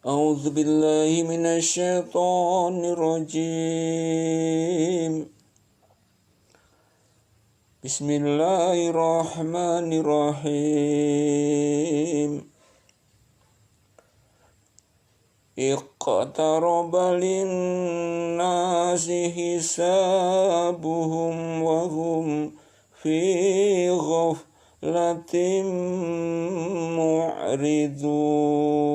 A'udzu billahi minasyaitonir rajim. Bismillahirrahmanirrahim. Iqtaraba linnasi hisabuhum wa hum fi ghaflatin mu'ridun.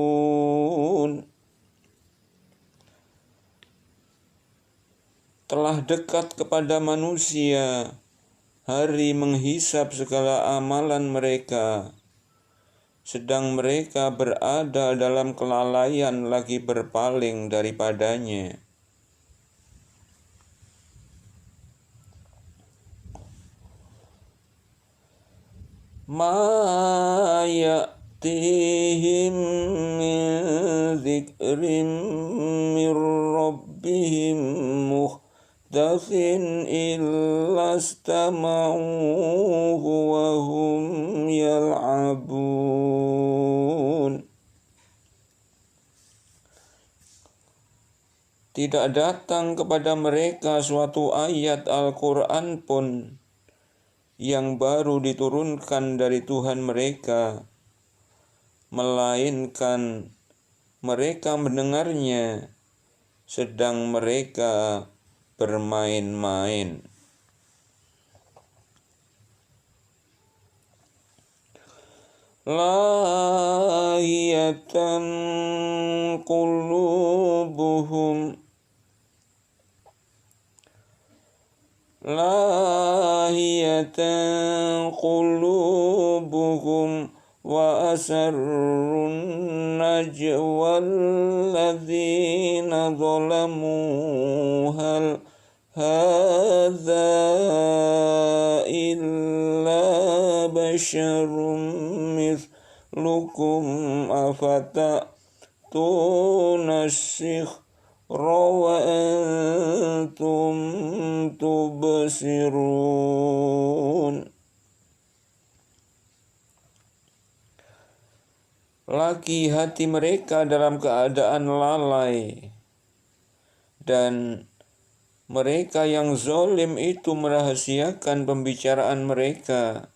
Telah dekat kepada manusia hari menghisap segala amalan mereka, sedang mereka berada dalam kelalaian lagi berpaling daripadanya. Ma ya'tihim min dzikrin min rabbihim muhdatsin illa istama'uhu wa hum yal'abun. Tidak datang kepada mereka suatu ayat Al-Quran pun yang baru diturunkan dari Tuhan mereka, melainkan mereka mendengarnya sedang mereka bermain-main. Lahiyatan qulubuhum wa asarrun najwa alladzina zalamu hal hadza illa basyarum mithlukum afata'tuna wa antum tubsirun. Lagi hati mereka dalam keadaan lalai, dan mereka yang zalim itu merahasiakan pembicaraan mereka.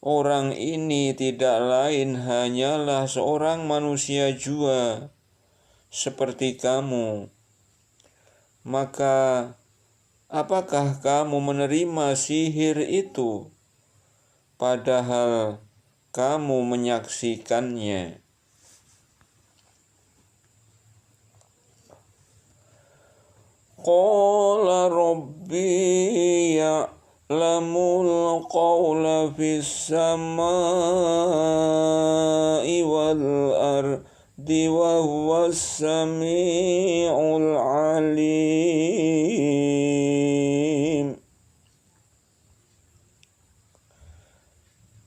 Orang ini tidak lain hanyalah seorang manusia jua seperti kamu. Maka apakah kamu menerima sihir itu, padahal kamu menyaksikannya? Qala rabbi ya'lamul qawla fis samai wal ardi wa huwas sami'ul alim.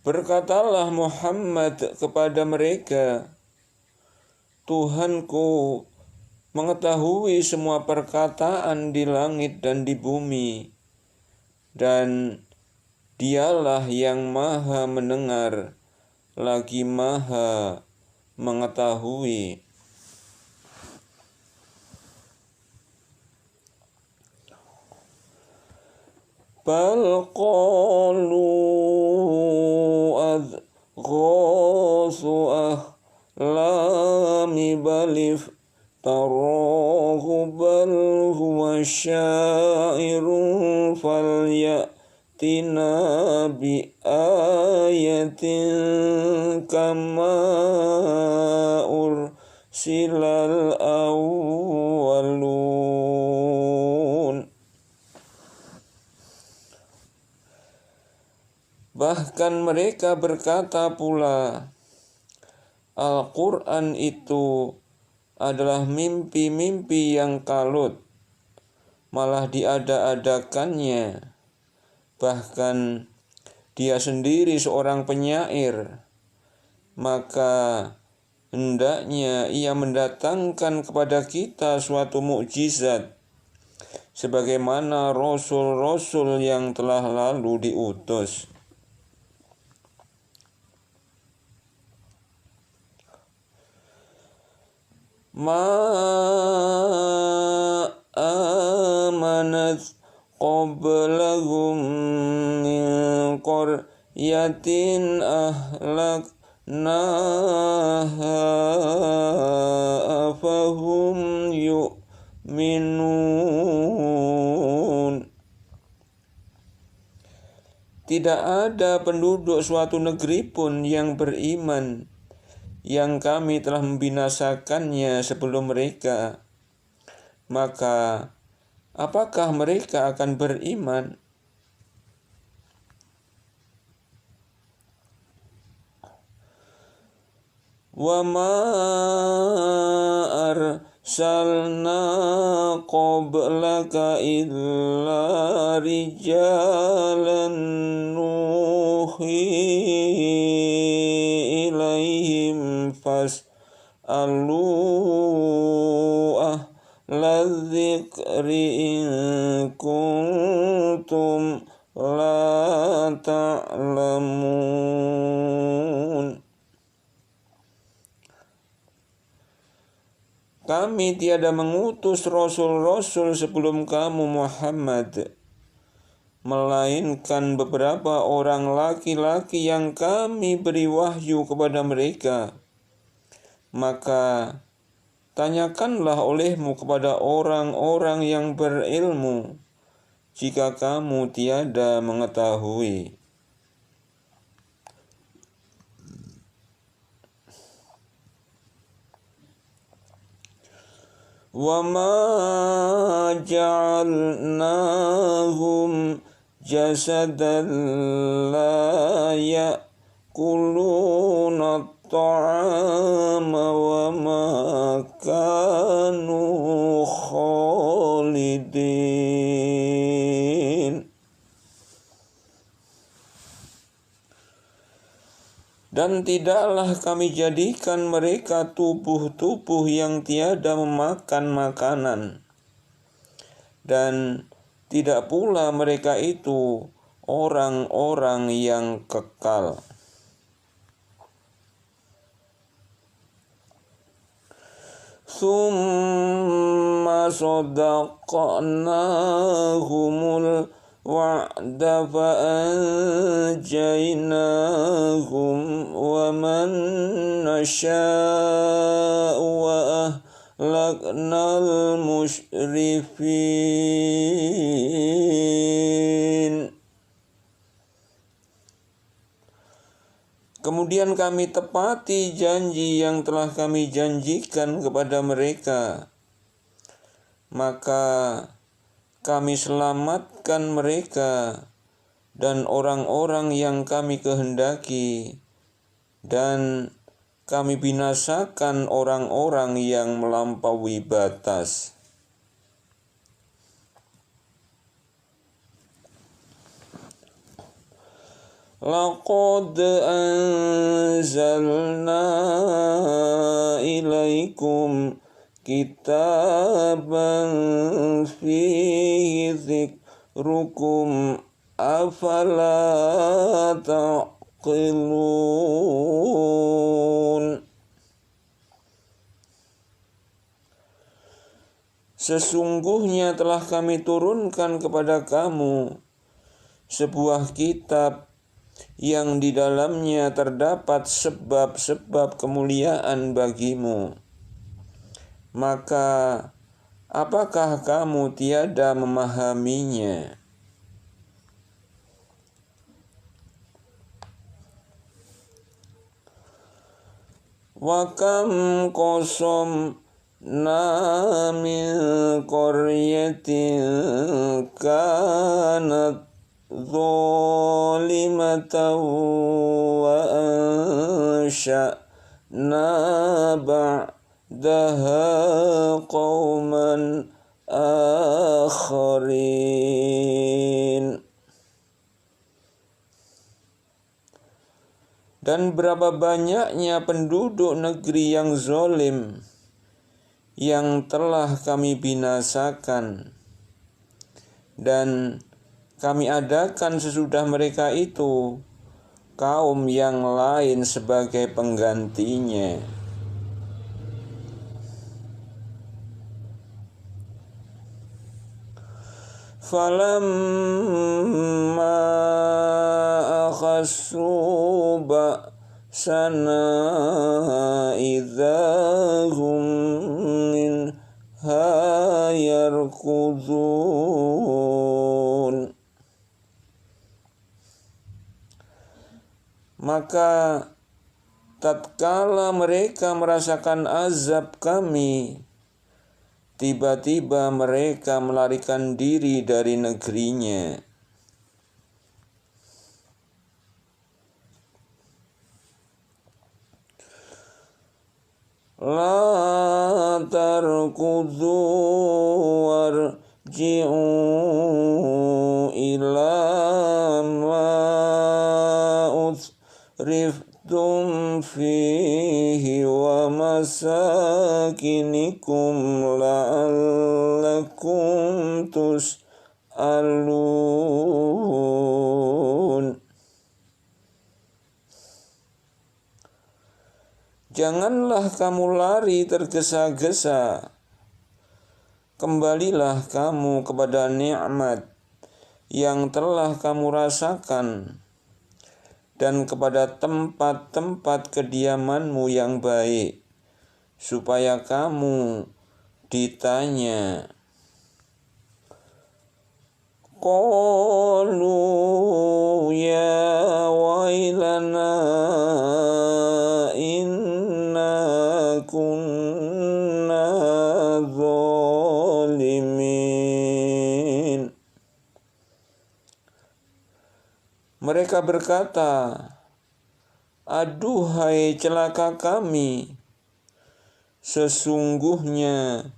Berkatalah Muhammad kepada mereka, Tuhanku mengetahui semua perkataan di langit dan di bumi, dan Dialah yang maha mendengar lagi maha mengetahui. Bal qalu adghasu ahlami balif tarahu bal huwa syairun falyatina bi ayatin kama ursilal awwalun. Bahkan mereka berkata pula, Al-Quran itu adalah mimpi-mimpi yang kalut, malah diada-adakannya. Bahkan dia sendiri seorang penyair, maka hendaknya ia mendatangkan kepada kita suatu mukjizat, sebagaimana rasul-rasul yang telah lalu diutus. ma amanat qablahum min qaryatin ahlaknaha afahum yu'minun. Tidak ada penduduk suatu negeri pun yang beriman yang kami telah membinasakannya sebelum mereka. Maka apakah mereka akan beriman? Wa ma arsalna qablaka illa rijalan nuhi ilaihim fas'alu ahla dzikri in kuntum la ta'lamun. Kami tiada mengutus rasul-rasul sebelum kamu Muhammad, melainkan beberapa orang laki-laki yang kami beri wahyu kepada mereka. Maka tanyakanlah olehmu kepada orang-orang yang berilmu, jika kamu tiada mengetahui. Wa ma ja'alnahum jasadan la ya'kuluna at-ta'ama wa ma kanu khalidin. Dan tidaklah kami jadikan mereka tubuh-tubuh yang tiada memakan makanan, dan tidak pula mereka itu orang-orang yang kekal. Tsumma sadaqnahumul wa'da fa'anjaynahum wa man nasha'u wa ahlaknal musyrifin. Kemudian kami tepati janji yang telah kami janjikan kepada mereka, maka kami selamatkan mereka dan orang-orang yang kami kehendaki, dan kami binasakan orang-orang yang melampaui batas. Laqad anzalna ilaikum kitaban fihi dzikrukum afala taqilun. Sesungguhnya telah kami turunkan kepada kamu sebuah kitab yang di dalamnya terdapat sebab-sebab kemuliaan bagimu. Maka apakah kamu tiada memahaminya? Wa kam qasamna min qaryatin kanat zalimatan wa ansha'na ba'daha qauman akharin. Dan berapa banyaknya penduduk negeri yang zalim yang telah kami binasakan, dan kami adakan sesudah mereka itu kaum yang lain sebagai penggantinya. falamma akhassu ba'sana idzahum minha yarkudun. Maka tatkala mereka merasakan azab kami, tiba-tiba mereka melarikan diri dari negerinya. La tarkudu warji'u ila ma utriftum fihi wa masakinikum la'allakum tus'alun. Janganlah kamu lari tergesa-gesa, kembalilah kamu kepada nikmat yang telah kamu rasakan dan kepada tempat-tempat kediamanmu yang baik, supaya kamu ditanya. Qalu ya wailana inna kunna zalimin. Mereka berkata, aduhai celaka kami, sesungguhnya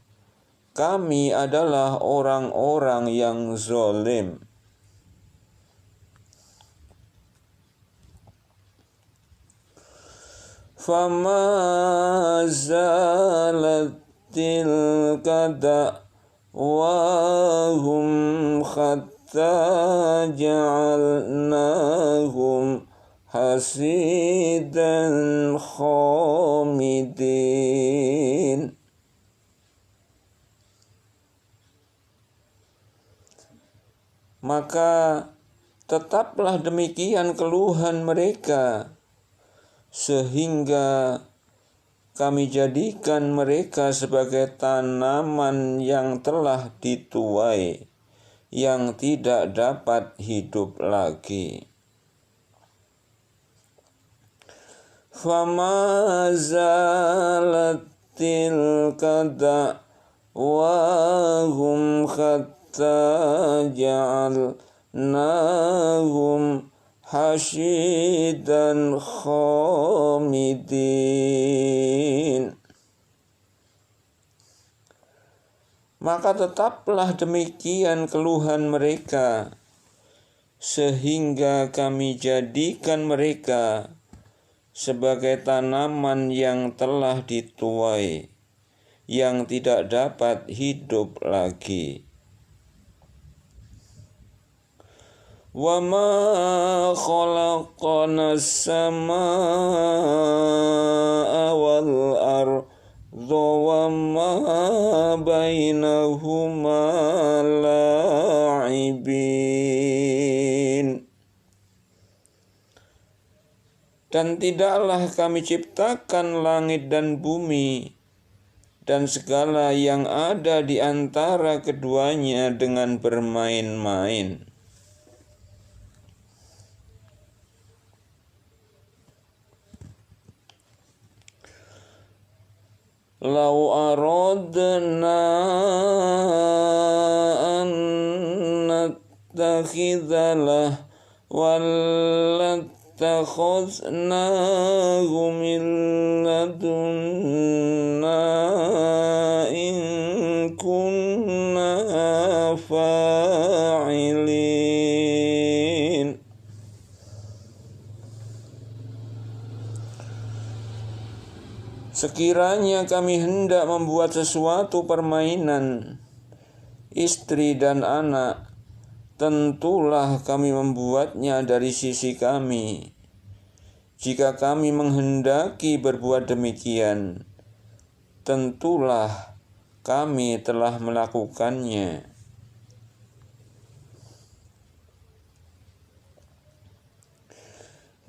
kami adalah orang-orang yang zalim. Fama zalat tilka da'wahum hatta ja'alnahum hasidan khamidin. Maka tetaplah demikian keluhan mereka, sehingga kami jadikan mereka sebagai tanaman yang telah dituai, yang tidak dapat hidup lagi. Fama zalat tilka da'wahum hatta ja'alnahum hasyidan khamidin. Maka tetaplah demikian keluhan mereka, sehingga kami jadikan mereka sebagai tanaman yang telah dituai, yang tidak dapat hidup lagi. Wa ma khalaqna as-samaa'a wal arda wa ma bainahuma la'ibin. Dan tidaklah kami ciptakan langit dan bumi dan segala yang ada di antara keduanya dengan bermain-main. Lau aradna an nattakhidha lahwan takhadnahu min ladunna in kunna fa'ilin. Sekiranya kami hendak membuat sesuatu permainan, istri dan anak, tentulah kami membuatnya dari sisi kami. Jika kami menghendaki berbuat demikian, tentulah kami telah melakukannya.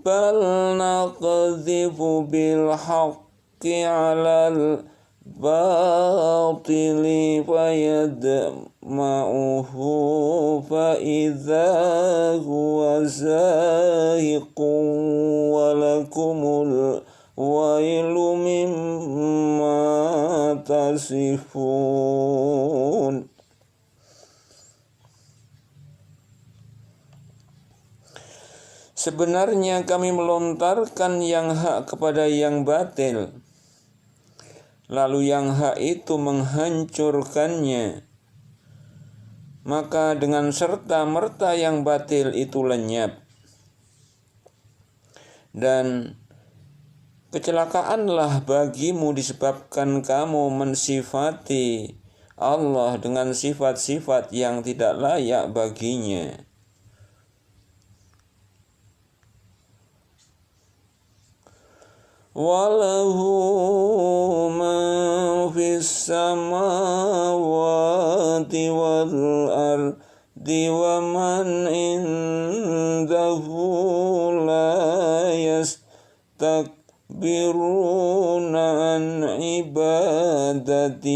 bal naqdhifu bil haqqi 'alal batili fayadma'uhu fa idza huwa zahiqun wa lakumul wailu mimma tasifun. Sebenarnya kami melontarkan yang hak kepada yang batil, lalu yang hak itu menghancurkannya. Maka dengan serta-merta yang batil itu lenyap. Dan kecelakaanlah bagimu disebabkan kamu mensifati Allah dengan sifat-sifat yang tidak layak baginya. Walahu man fis samawati wal ardi wa man indahu la yastakbiruna an ibadatihi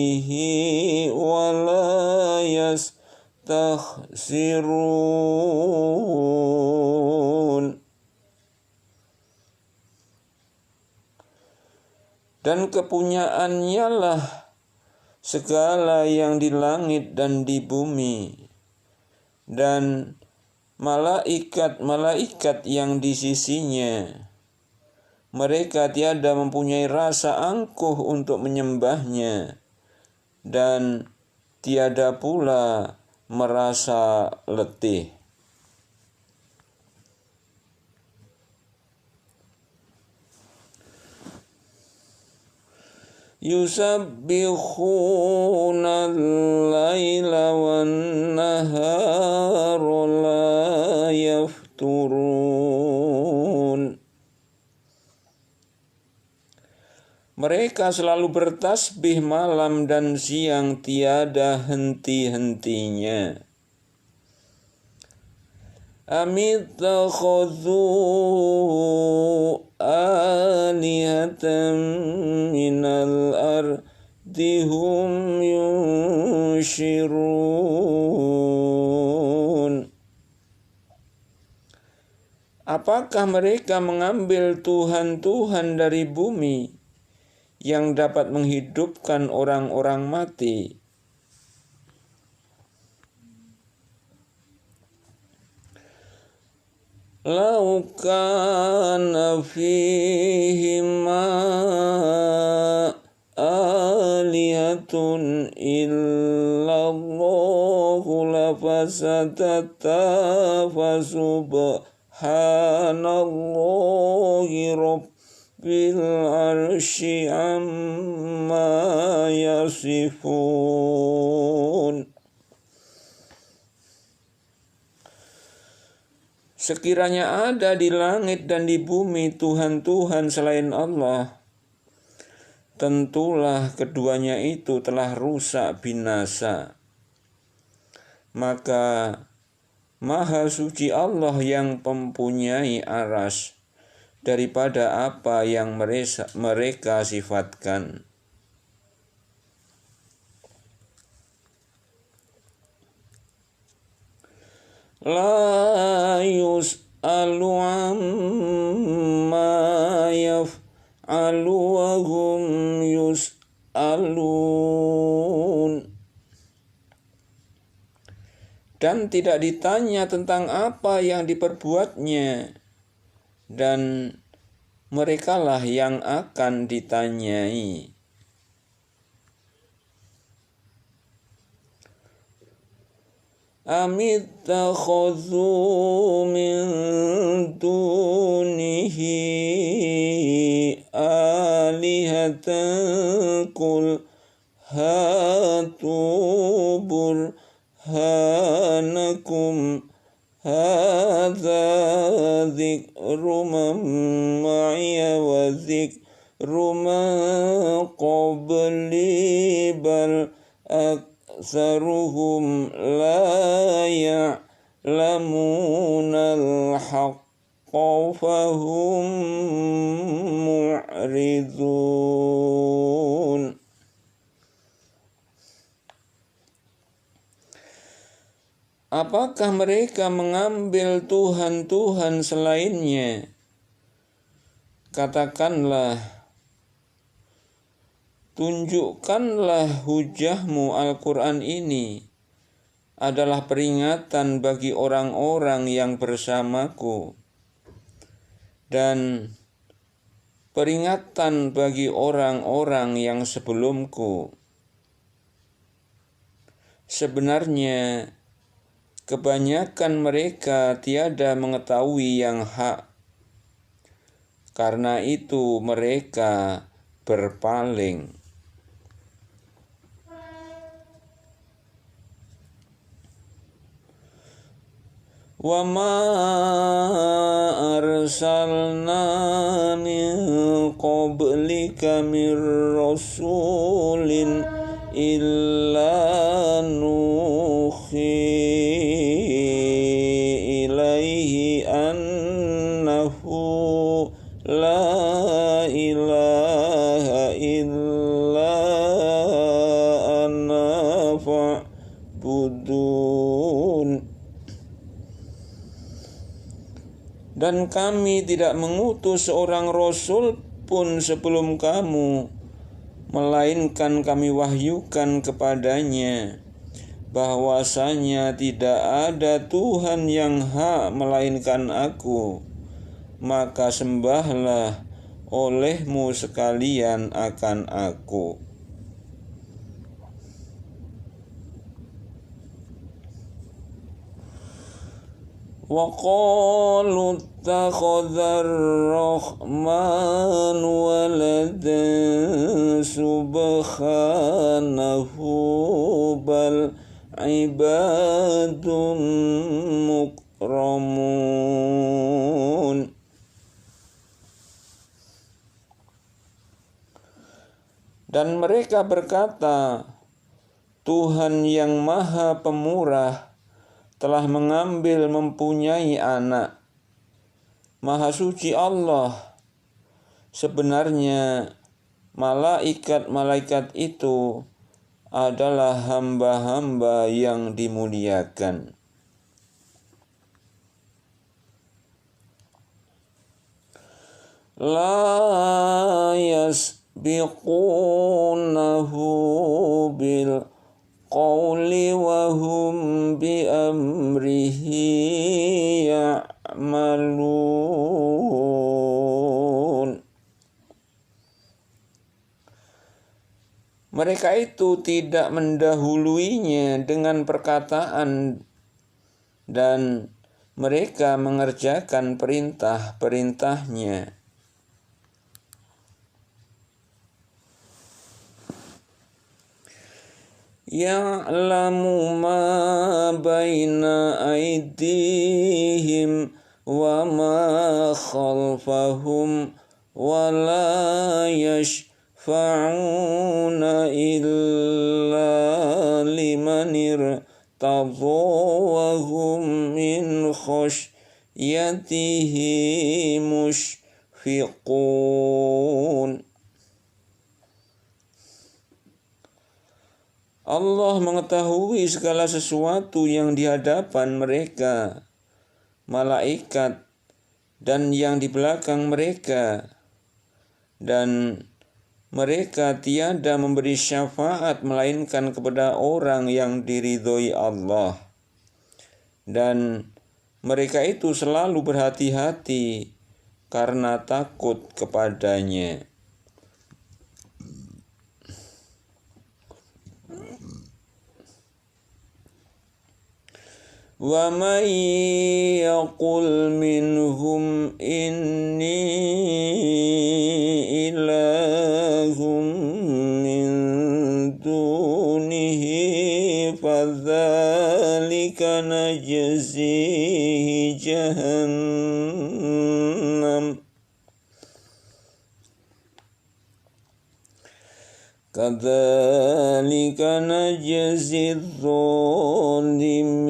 wa la yastakhsirun. Dan kepunyaannya lah segala yang di langit dan di bumi, dan malaikat-malaikat yang di sisinya. Mereka tiada mempunyai rasa angkuh untuk menyembahnya, dan tiada pula merasa letih. Yusabbihuna al-laila wan-nahara la yafturun. Mereka selalu bertasbih malam dan siang tiada henti-hentinya. Amittakhadhu alihatan minal ardi hum yunshirun. Apakah mereka mengambil Tuhan-Tuhan dari bumi yang dapat menghidupkan orang-orang mati? Lau kana fihima alihatun illallahu lafasadata fasubhanallahi rabbil arsyi amma yasifun. Sekiranya ada di langit dan di bumi Tuhan-Tuhan selain Allah, tentulah keduanya itu telah rusak binasa. Maka Maha Suci Allah yang mempunyai aras daripada apa yang mereka sifatkan. La yus'alu amma yaf'alu wa hum yus'alun. Dan tidak ditanya tentang apa yang diperbuatnya, dan merekalah yang akan ditanyai. Amittakhadhu min dunihi alihatan qul hatu burhanakum hadza dzikru man ma'iya wa dzikru man qabli bal aktsaruhum la ya'lamunal haqqa فهم معرضون. Apakah mereka mengambil Tuhan-Tuhan selainnya? Katakanlah, tunjukkanlah hujahmu Al-Quran ini adalah peringatan bagi orang-orang yang bersamaku dan peringatan bagi orang-orang yang sebelumku. Sebenarnya kebanyakan mereka tiada mengetahui yang hak, karena itu mereka berpaling. Wa ma arsalna min qablika mir rasulin illa nuhi ilaihi annahu la ilaha illa ana fa'budun. Dan kami tidak mengutus seorang rasul pun sebelum kamu, melainkan kami wahyukan kepadanya bahwasanya tidak ada Tuhan yang hak melainkan Aku, maka sembahlah olehmu sekalian akan Aku. Wa qalu ittakhadhar rahman waladan subhanahu bal ibadun mukramun. Dan mereka berkata, Tuhan yang Maha Pemurah telah mempunyai anak. Maha suci Allah. Sebenarnya malaikat-malaikat itu adalah hamba-hamba yang dimuliakan. La yasbiqunahu bil qawli wa hum bi amrihi ya'malun. Mereka itu tidak mendahuluinya dengan perkataan dan mereka mengerjakan perintah-perintahnya. Ya'lamu ma baina aydihim wa ma khalfahum wa la yashfa'una illa liman irtadha wa hum min khashyatihi mushfiqun. Allah mengetahui segala sesuatu yang di hadapan mereka, malaikat, dan yang di belakang mereka. Dan mereka tiada memberi syafaat melainkan kepada orang yang diridhoi Allah. Dan mereka itu selalu berhati-hati karena takut kepadanya. Wa man yaqul minhum inni ilahum min dunihi fadzalika najzihi jahannam kadzalika najzi dzalimin.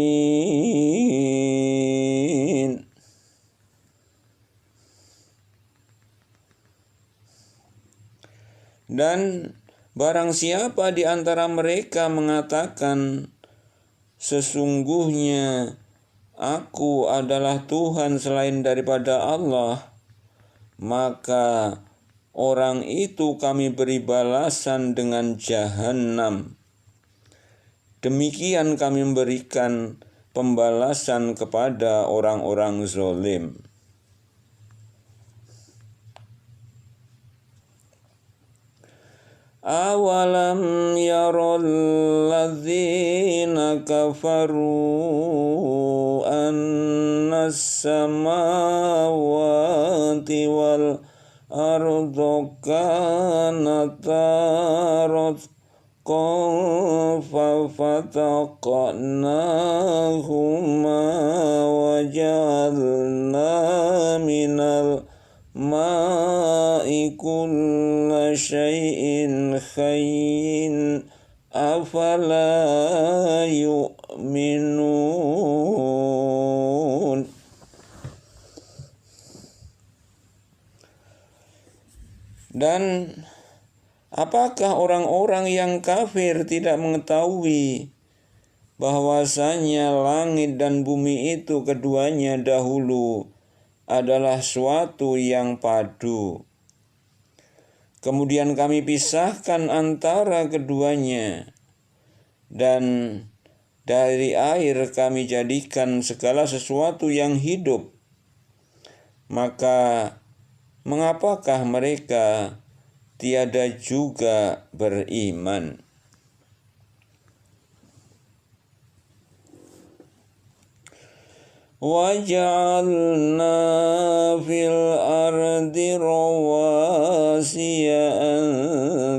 Dan barang siapa di antara mereka mengatakan, sesungguhnya aku adalah Tuhan selain daripada Allah, maka orang itu kami beri balasan dengan jahanam. Demikian kami memberikan pembalasan kepada orang-orang zalim. Awalam yarul ladzina kafaru annas samawati wal ardu kanata ratqan fafataqnahuma wa ja'alna minal ma'i kulla syai'in khayyin afala yu'minun. Dan apakah orang-orang yang kafir tidak mengetahui bahwasanya langit dan bumi itu keduanya dahulu adalah suatu yang padu. Kemudian kami pisahkan antara keduanya, dan dari air kami jadikan segala sesuatu yang hidup. Maka mengapakah mereka tiada juga beriman? وَجَعَلْنَا فِي الْأَرْضِ رَوَاسِيَ أَن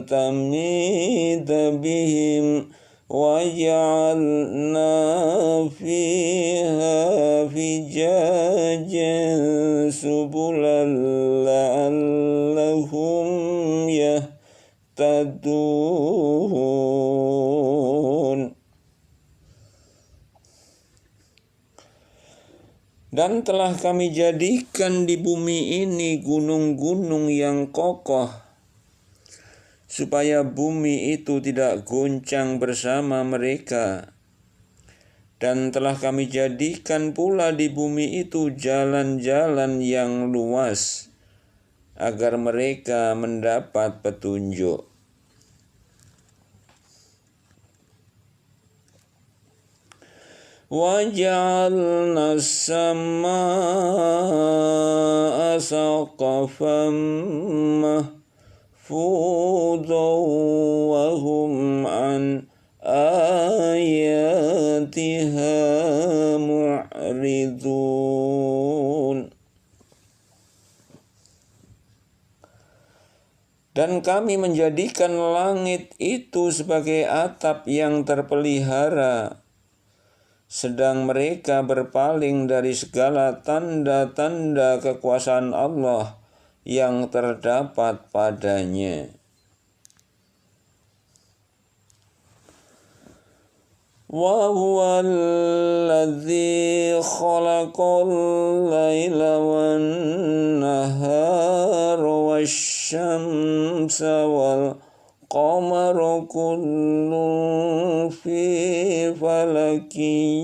تَمِيدَ بِهِمْ وَجَعَلْنَا فِيهَا فِجَاجًا سُبُلًا لَعَلَّهُمْ يَهْتَدُونَ. Dan telah kami jadikan di bumi ini gunung-gunung yang kokoh, supaya bumi itu tidak goncang bersama mereka. Dan telah kami jadikan pula di bumi itu jalan-jalan yang luas, agar mereka mendapat petunjuk. وَجَعَلْنَا السَّمَاءَ سَقْفًا مَحْفُوظًا وَهُمْ عَنْ آيَاتِهَا مُعْرِضُونَ. Dan kami menjadikan langit itu sebagai atap yang terpelihara, sedang mereka berpaling dari segala tanda-tanda kekuasaan Allah yang terdapat padanya. Wa huwa alladzi khalaqal laila wan nahara wasyamsa wal qamara kullun fi falakin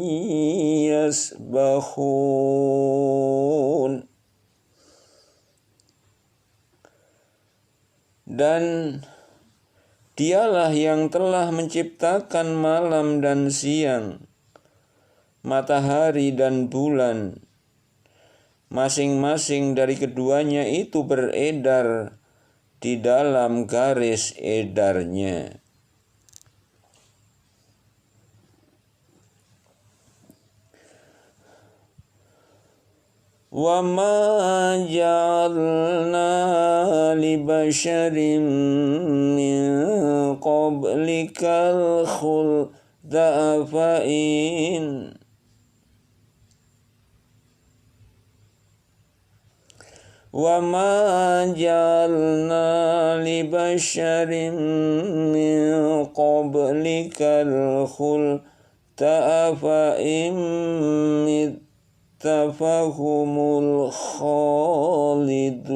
yasbahun. Dan Dialah yang telah menciptakan malam dan siang, matahari dan bulan. Masing-masing dari keduanya itu beredar di dalam garis edarnya. Wa ma ja'alna li basharin min qablikal khulda fa'in Wa ma ja'alna li basharin min qablikal khulda fa'in tafahumul khalidun.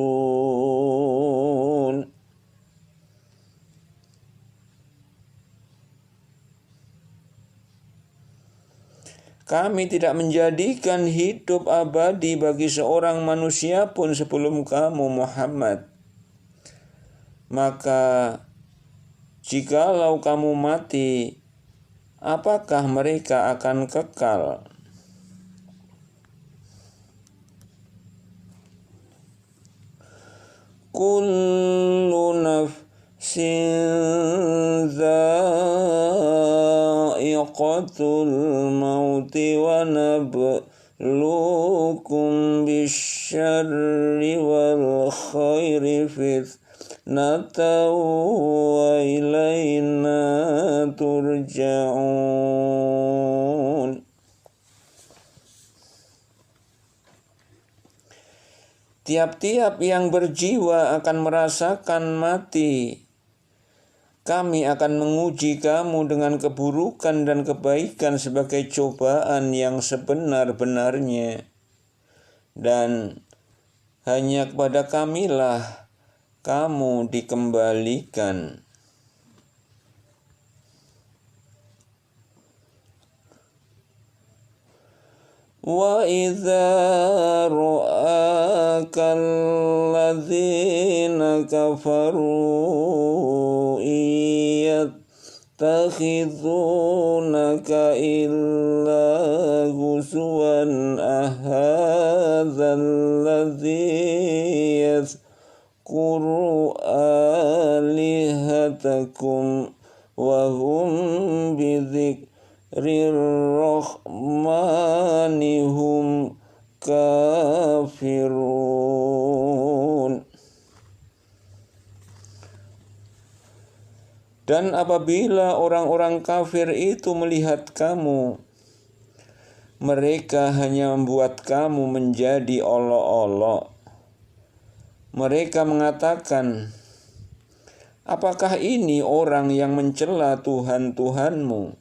Kami tidak menjadikan hidup abadi bagi seorang manusia pun sebelum kamu, Muhammad. Maka jikalau kamu mati, apakah mereka akan kekal? Kullu nafsin dha'iqatul mauti wa nabluukum bisyarri wal khairi fitnatan wa ilaina turja'un. Tiap-tiap yang berjiwa akan merasakan mati. Kami akan menguji kamu dengan keburukan dan kebaikan sebagai cobaan yang sebenar-benarnya. Dan hanya kepada kamilah kamu dikembalikan. Wa idza ra'aka alladzina kafaru yattakhidunaka illa huzwan ahadza alladzi yazkuru alihatakum wa hum bidzikrirrahmani hum kafirun. Dan apabila orang-orang kafir itu melihat kamu, mereka hanya membuat kamu menjadi olok-olok. Mereka mengatakan, apakah ini orang yang mencela Tuhan-Tuhanmu?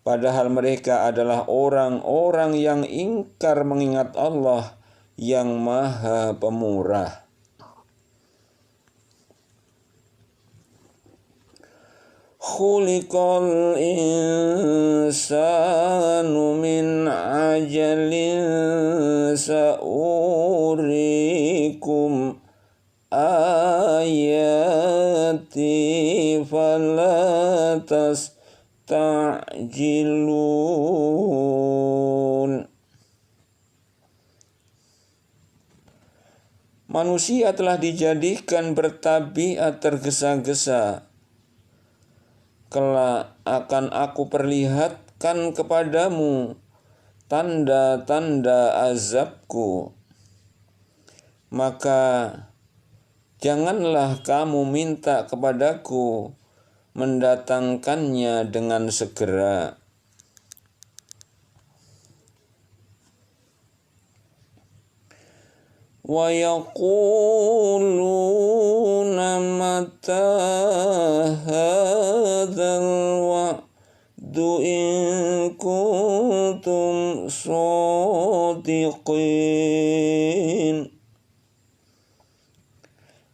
Padahal mereka adalah orang-orang yang ingkar mengingat Allah yang Maha Pemurah. Khuliqal insanu min ajalin sa'urikum ayati fala tasta'jilun. Manusia telah dijadikan bertabiat tergesa-gesa. Kelak akan aku perlihatkan kepadamu tanda-tanda azabku. Maka janganlah kamu minta kepadaku mendatangkannya dengan segera. Wa yaquluna mata hadzal wa'du in kuntum shadiqin.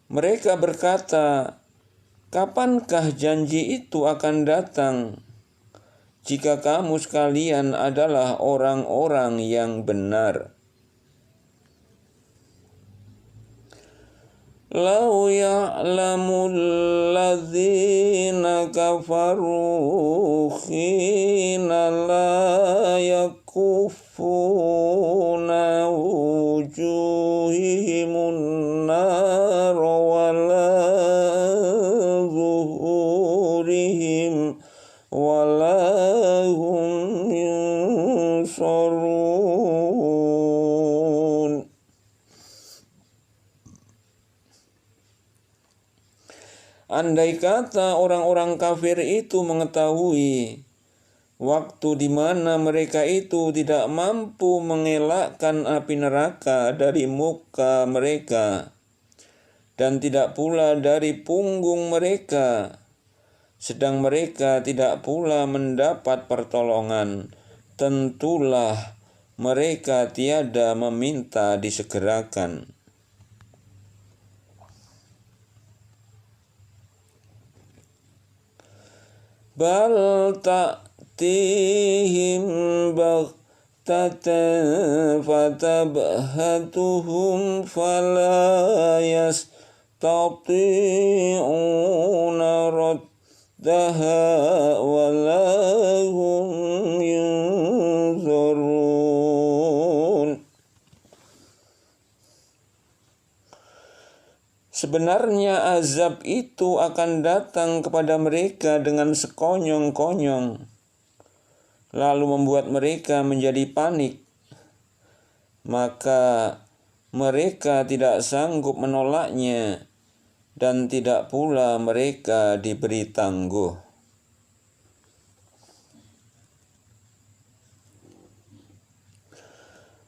Mereka berkata, kapankah janji itu akan datang? Jika kamu sekalian adalah orang-orang yang benar. Lau ya'lamul ladzina kafaru khina la yakuffuna wujuhimun nar wala zuhurihim wala hum yunsarun. Andai kata orang-orang kafir itu mengetahui waktu di mana mereka itu tidak mampu mengelakkan api neraka dari muka mereka dan tidak pula dari punggung mereka, sedang mereka tidak pula mendapat pertolongan, tentulah mereka tiada meminta disegerakan. Bal ta'tihi تأتيهم بغتة فتبهتهم فلا يستطيعون ردها ولا هم ينظرون. Sebenarnya azab itu akan datang kepada mereka dengan sekonyong-konyong, lalu membuat mereka menjadi panik. Maka mereka tidak sanggup menolaknya, dan tidak pula mereka diberi tangguh.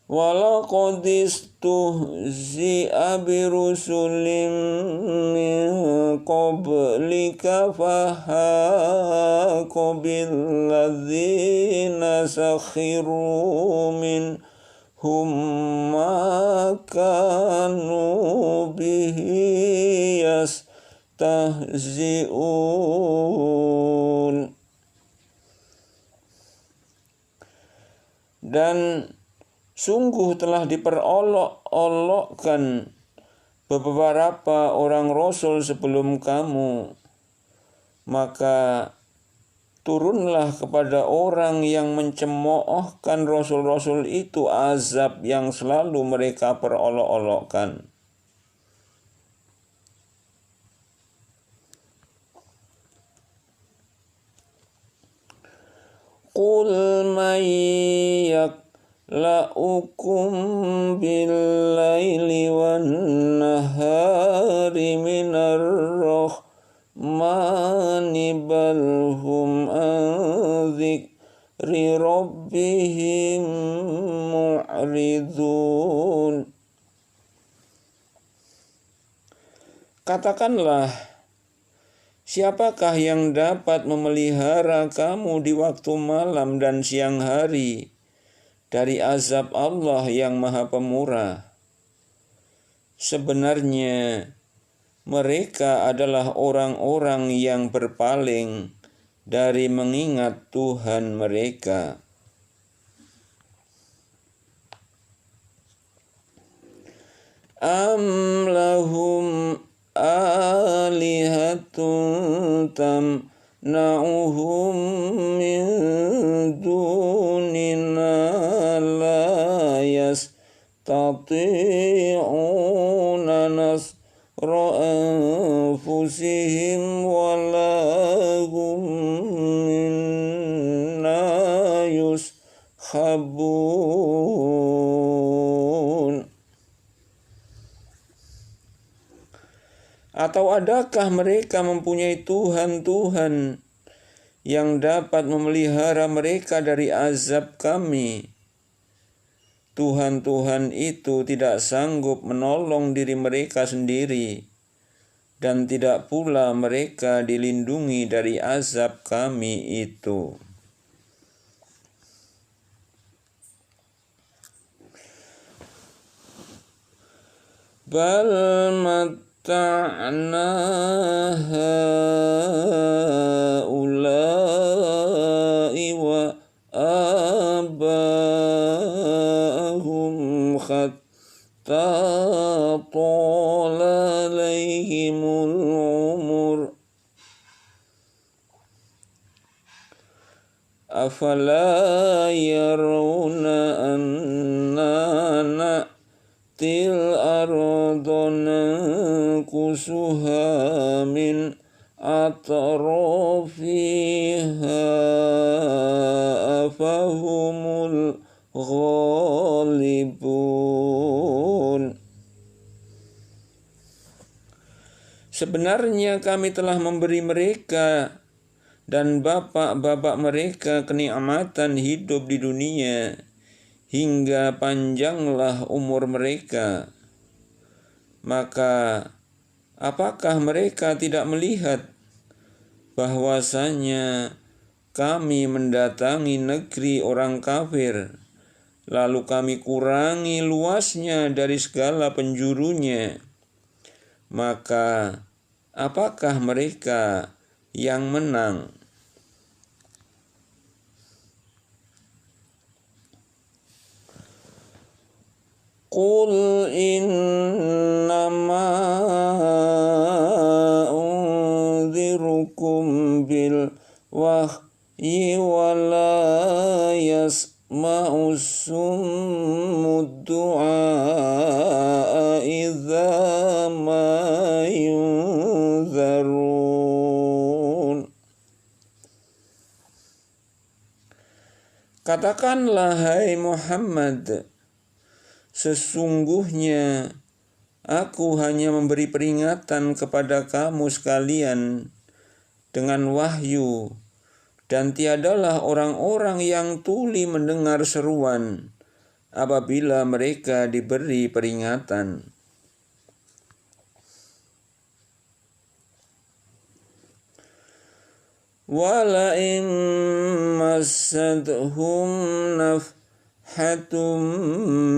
Walaqad istuhzi'a birusulin min qablika fahaqa billadzina sakhiru minhum ma kanu bihi yastahzi'un. Dan sungguh telah diperolok-olokkan beberapa orang rasul sebelum kamu, maka turunlah kepada orang yang mencemoohkan rasul-rasul itu azab yang selalu mereka perolok-olokkan. Qul man la'ukum bil-laili wan-nahari minar rahmani bal hum an dzikri rabbihim mu'ridun. Katakanlah, siapakah yang dapat memelihara kamu di waktu malam dan siang hari dari azab Allah yang Maha Pemurah? Sebenarnya mereka adalah orang-orang yang berpaling dari mengingat Tuhan mereka. Am lahum alihatun tamna'uhum min dunina la yastati'una nasra anfusihim wala hum minna yushabun. Atau adakah mereka mempunyai Tuhan-Tuhan yang dapat memelihara mereka dari azab kami? Tuhan-Tuhan itu tidak sanggup menolong diri mereka sendiri, dan tidak pula mereka dilindungi dari azab kami itu. Bal matta'na haula'i wa aba'ahum hatta tala alaihimul umur afala yarawna anna til ardona kusuha min atrafiha afahumul ghalibun. Sebenarnya kami telah memberi mereka dan bapak-bapak mereka kenikmatan hidup di dunia, hingga panjanglah umur mereka. Maka apakah mereka tidak melihat bahwasanya kami mendatangi negeri orang kafir, lalu kami kurangi luasnya dari segala penjurunya? Maka apakah mereka yang menang? Qul innama unzirukum bil wahyi wa la yasma'u summud du'a idza ma yunzarun. Katakanlah, hai Muhammad, sesungguhnya aku hanya memberi peringatan kepada kamu sekalian dengan wahyu, dan tiadalah orang-orang yang tuli mendengar seruan apabila mereka diberi peringatan. Wala in massadhum nafhatum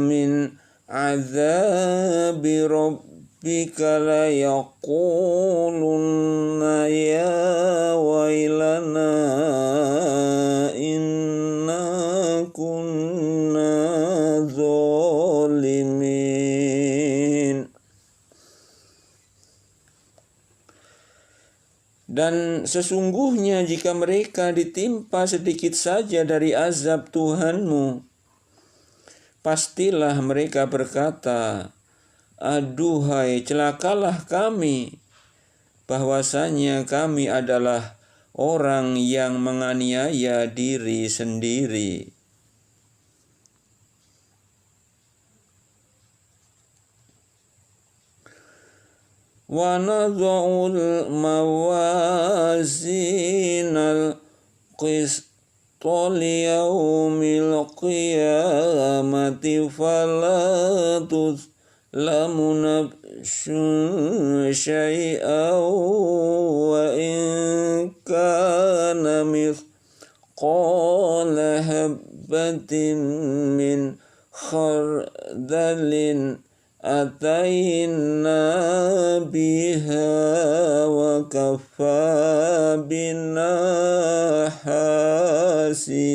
min azabi rabbika la yaqulunna ya wailana inna kunna zalimin. Dan sesungguhnya jika mereka ditimpa sedikit saja dari azab Tuhanmu, pastilah mereka berkata, aduhai celakalah kami, bahwasanya kami adalah orang yang menganiaya diri sendiri. Wa nadha'ul mawazinal qista liyaumil qiyamati fala tuzlamu nafsun syai'an wa in kana mithqala habbatin min khardalin atayna biha wa kafa bina hasibin.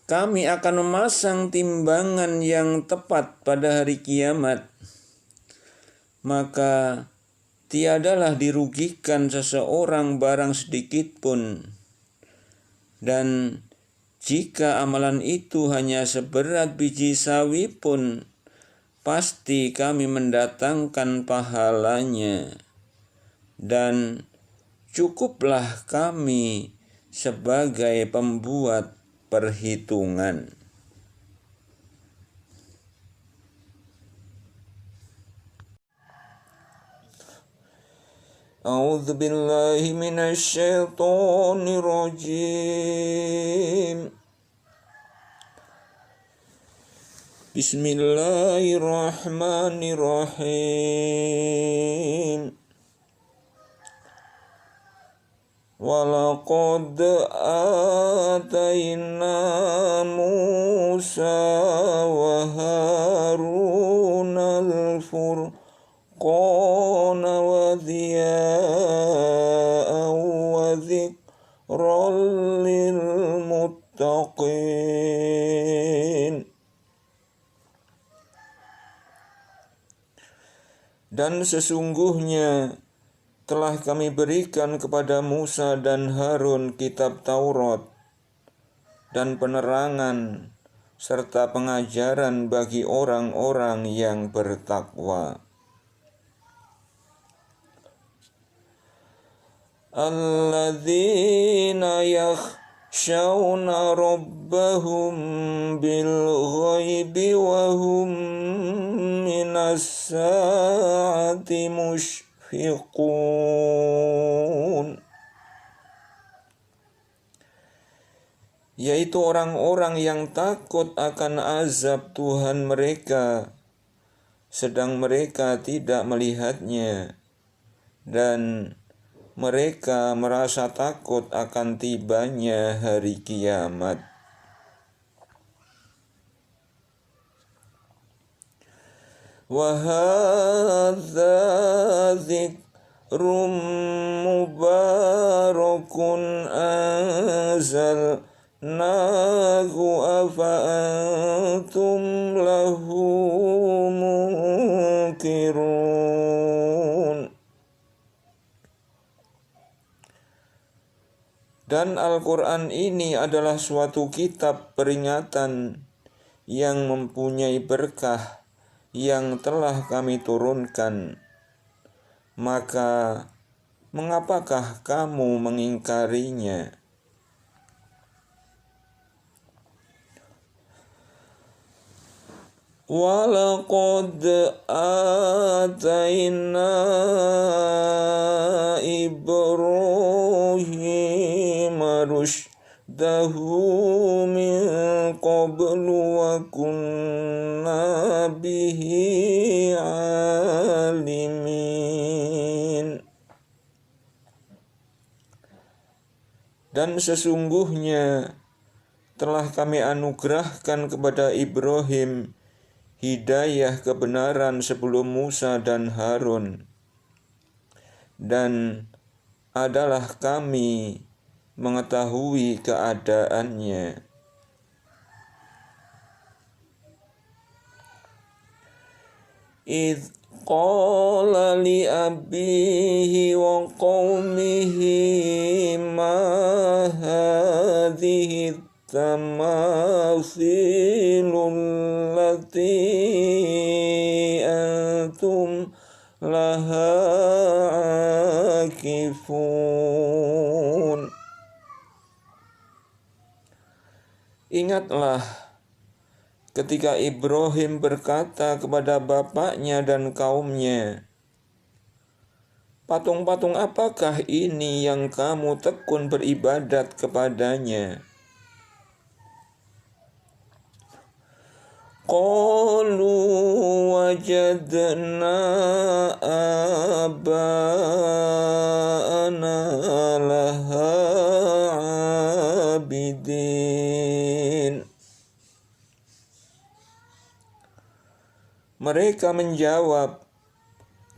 Kami akan memasang timbangan yang tepat pada hari kiamat, maka tiadalah dirugikan seseorang barang sedikit pun. Dan jika amalan itu hanya seberat biji sawi pun, pasti kami mendatangkan pahalanya. Dan cukuplah kami sebagai pembuat perhitungan. A'udzu billahi minasy syaithanir rajim. Bismillahirrahmanirrahim. Walaqad atayna Musa wa Harun al-furqana wa diya'an wa dzikran lil muttaqin. Dan sesungguhnya telah kami berikan kepada Musa dan Harun kitab Taurat dan penerangan serta pengajaran bagi orang-orang yang bertakwa. Alladzina yakhshawna rabbahum bil ghaibi wa hum minas sa'ati mushfiqun. Yaitu orang-orang yang takut akan azab Tuhan mereka, sedang mereka tidak melihatnya, dan mereka merasa takut akan tibanya hari kiamat. Wa hadza syahrun mubarakun anzalnahu afa antum lahu munkirun. Dan Al-Quran ini adalah suatu kitab peringatan yang mempunyai berkah yang telah kami turunkan. Maka mengapakah kamu mengingkarinya? Walaqad atayna Ibrahim rushdahu min qablu wa kunna bihi alimin. Dan sesungguhnya telah kami anugerahkan kepada Ibrahim hidayah kebenaran sebelum Musa dan Harun, dan adalah kami mengetahui keadaannya. Idh qala li abihi wa qawmihi ma hadhihi tamathilul lati antum laha akifun. Ingatlah ketika Ibrahim berkata kepada bapaknya dan kaumnya, patung-patung apakah ini yang kamu tekun beribadat kepadanya? Qalu wajadna aba'ana laha abidin. Mereka menjawab,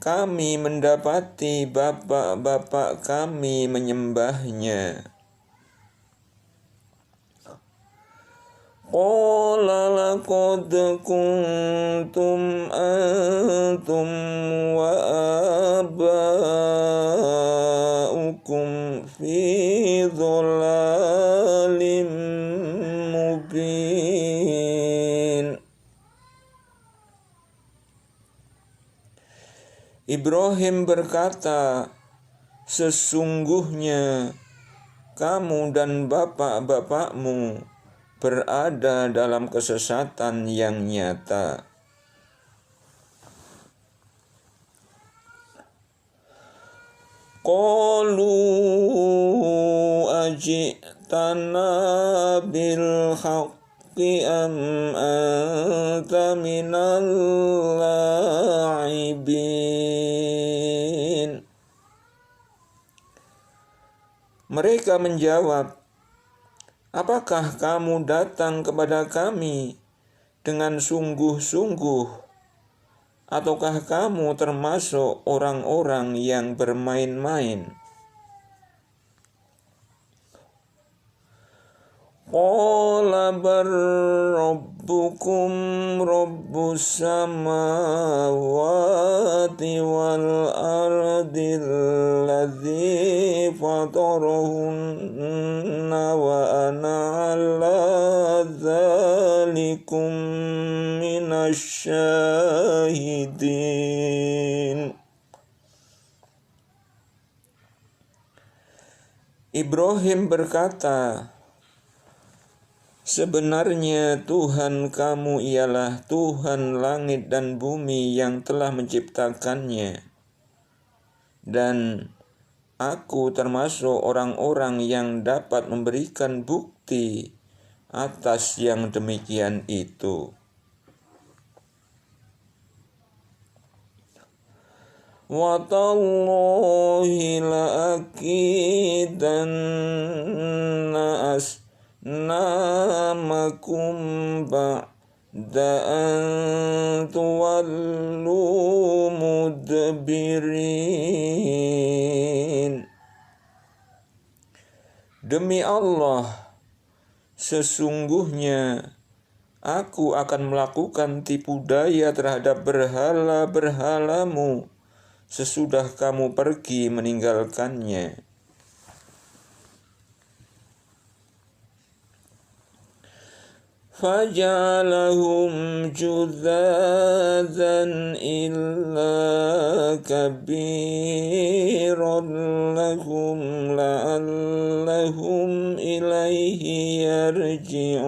kami mendapati bapak-bapak kami menyembahnya. Qala laqad kuntum antum wa aba'ukum fi dhalalin mubin. Ibrahim berkata, sesungguhnya kamu dan bapak-bapakmu berada dalam kesesatan yang nyata. Qalu ajitana bil haqqi am anta minal la'ibin. Mereka menjawab, apakah kamu datang kepada kami dengan sungguh-sungguh, ataukah kamu termasuk orang-orang yang bermain-main? Qala bar rabbukum rabbus samawati wal ardi alladzi fatarahunna wa ana ala dzalikum minasyahidin. Ibrahim berkata, sebenarnya Tuhan kamu ialah Tuhan langit dan bumi yang telah menciptakannya, dan aku termasuk orang-orang yang dapat memberikan bukti atas yang demikian itu. Wa tallahi la'akidanna asnamakum ba'da an tuwallu mudbirin. Demi Allah, sesungguhnya aku akan melakukan tipu daya terhadap berhala-berhalamu sesudah kamu pergi meninggalkannya. فَجَعَلَهُمْ جُذَاذًا إِلَّا كَبِيرًا لَهُمْ لَعَلَّهُمْ إِلَيْهِ يَرْجِعُونَ.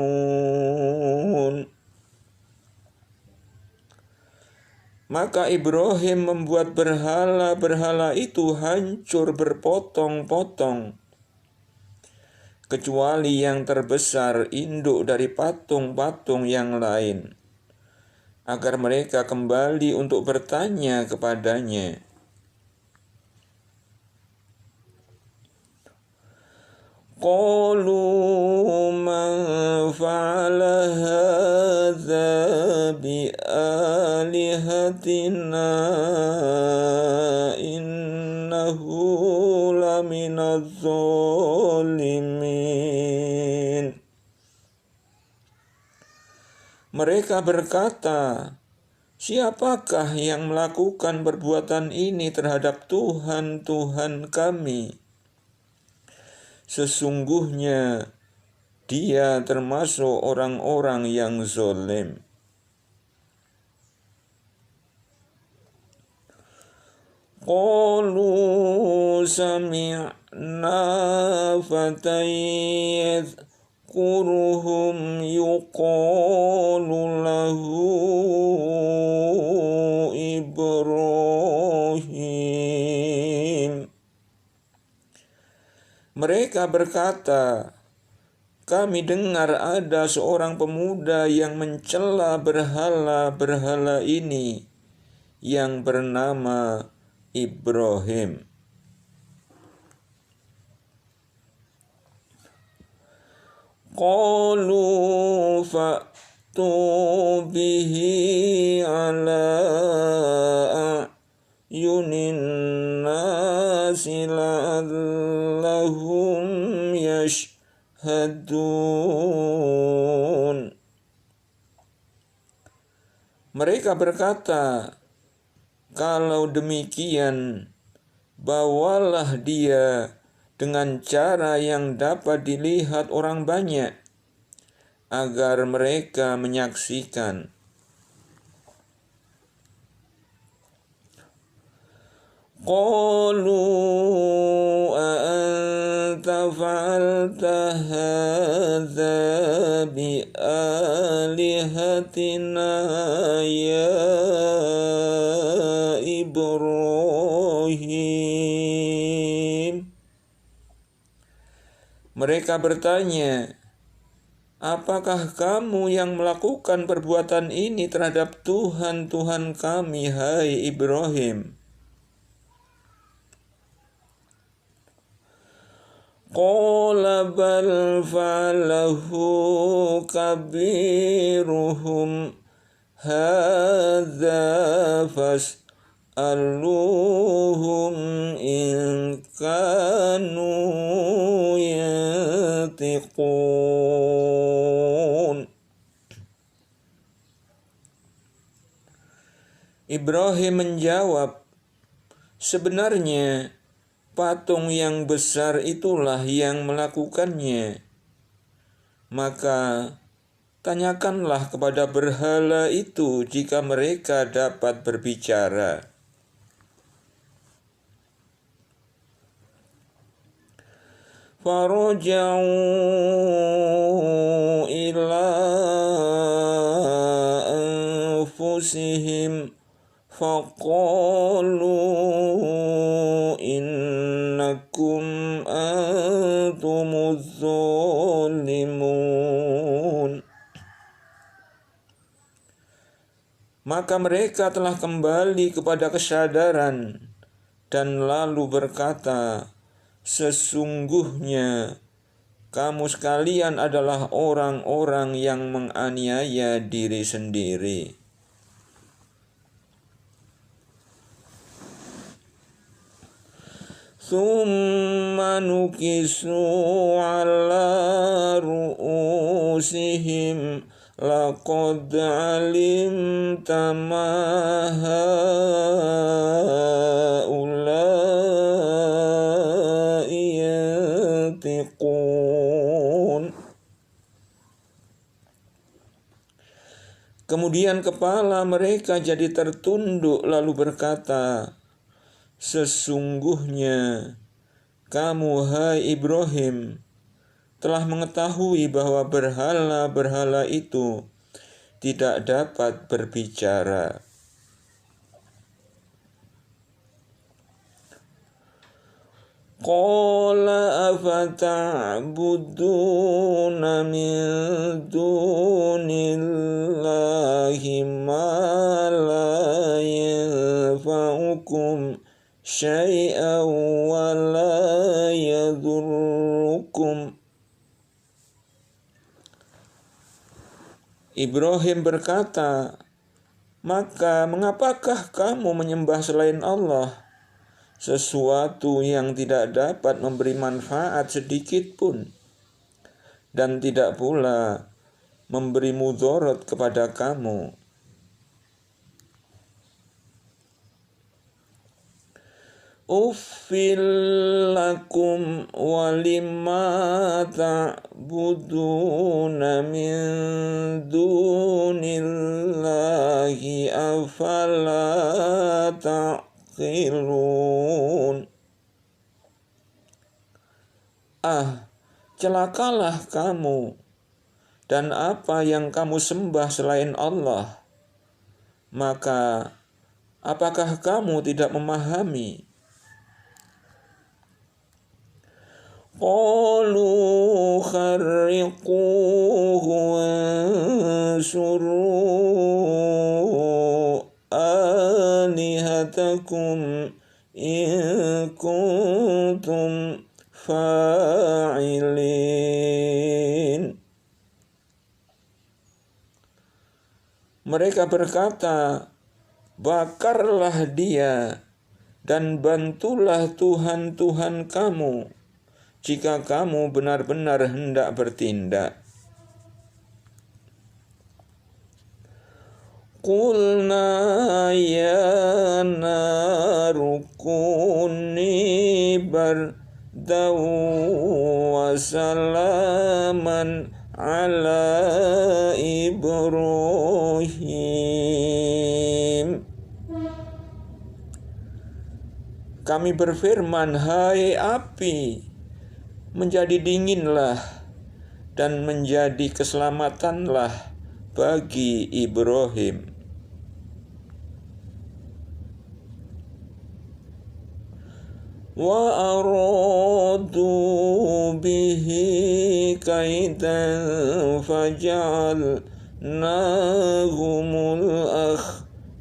Maka Ibrahim membuat berhala-berhala itu hancur berpotong-potong, kecuali yang terbesar induk dari patung-patung yang lain, agar mereka kembali untuk bertanya kepadanya. Qalu man fa'ala hadza bi'alihatina innahu laminaz zalimin. Mereka berkata, siapakah yang melakukan perbuatan ini terhadap Tuhan-Tuhan kami? Sesungguhnya dia termasuk orang-orang yang zalim. Qalu sami'na fatan yadhkuruhum yuqalu lahu Ibrahim. Mereka berkata, kami dengar ada seorang pemuda yang mencela berhala-berhala ini yang bernama Ibrahim. Qalu fa'tu bihi ala a'yunin nasi la'allahum yashhadun. Mereka berkata, kalau demikian, bawalah dia dengan cara yang dapat dilihat orang banyak, agar mereka menyaksikan. Qalu a'anta fa'alta hadza bi'alihatina ya Ibrahim. Mereka bertanya, apakah kamu yang melakukan perbuatan ini terhadap Tuhan-Tuhan kami, hai Ibrahim? Qala bal fa'alahu kabiruhum hadza fas'aluhum in kanu yantiqun. Ibrahim menjawab, sebenarnya patung yang besar itulah yang melakukannya. Maka tanyakanlah kepada berhala itu jika mereka dapat berbicara. Faraja'u ila anfusihim faqalu innakum antumuz zalimun. Maka mereka telah kembali kepada kesadaran dan lalu berkata, sesungguhnya kamu sekalian adalah orang-orang yang menganiaya diri sendiri. thumma nukisu ala ru'usihim laqad alimta ma haula'i yantiqun. Kemudian kepala mereka jadi tertunduk lalu berkata, sesungguhnya kamu, hai Ibrahim, telah mengetahui bahwa berhala-berhala itu tidak dapat berbicara. Qala afata'buduna min dunillahi ma la yanfa'ukum syai'an wa la yadurrukum. Ibrahim berkata, maka mengapakah kamu menyembah selain Allah, sesuatu yang tidak dapat memberi manfaat sedikit pun, dan tidak pula memberi mudarat kepada kamu. Uffil lakum walima ta'buduna min dunillahi afala ta'qilun. Celakalah kamu dan apa yang kamu sembah selain Allah. Maka apakah kamu tidak memahami? Qalu kharriquhu wansuru alihatakum in kuntum fa'ilin. Mereka berkata, bakarlah dia dan bantulah Tuhan-Tuhan kamu jika kamu benar-benar hendak bertindak. Qulna ya naru kuni bardaw wa salaman ala Ibrahim. Kami berfirman, hai api, menjadi dinginlah dan menjadi keselamatanlah bagi Ibrahim. Wa aradu bihi kaidan faj'alnahumul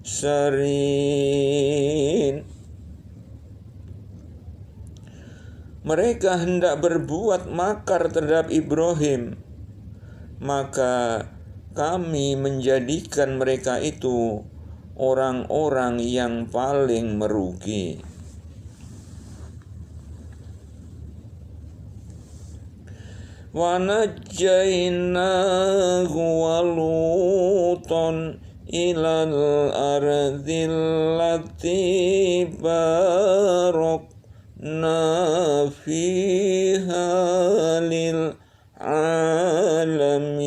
akhsarin. Mereka hendak berbuat makar terhadap Ibrahim, maka kami menjadikan mereka itu orang-orang yang paling merugi. Wa najjaynahu wa Lutan ilal ardil lati fiha lil alamin.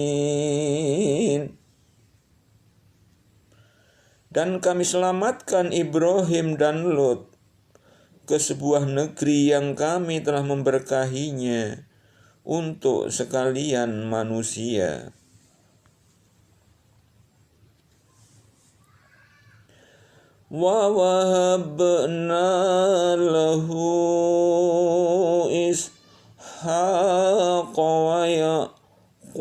Dan kami selamatkan Ibrahim dan Lot ke sebuah negeri yang kami telah memberkahinya untuk sekalian manusia. Wa wahabna lahu Ishaq wa Yaqub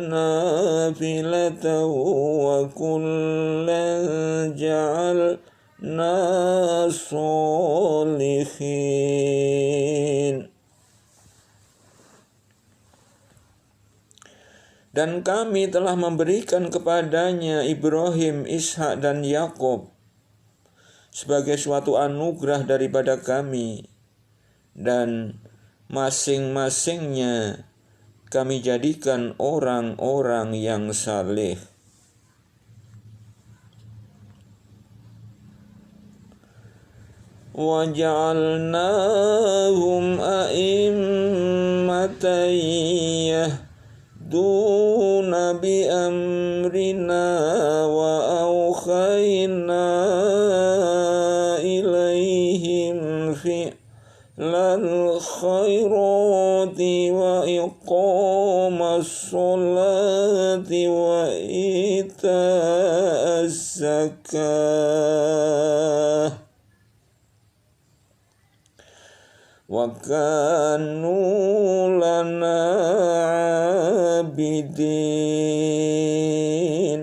nafilatan wa kullan ja'alna sholihin. Dan kami telah memberikan kepadanya Ibrahim, Ishak, dan Yakub sebagai suatu anugerah daripada kami, dan masing-masingnya kami jadikan orang-orang yang saleh. وَجَعَلْنَاهُمْ أَئِمَّةً يَهْدُونَ بِأَمْرِنَا وَأَوْحَيْنَا إِلَيْهِمْ فِعْلَ الْخَيْرَاتِ وَإِقَامَ الصَّلَاةِ وَإِيتَاءَ الزَّكَاةِ وَكَانُوا لَنَا عَابِدِينَ.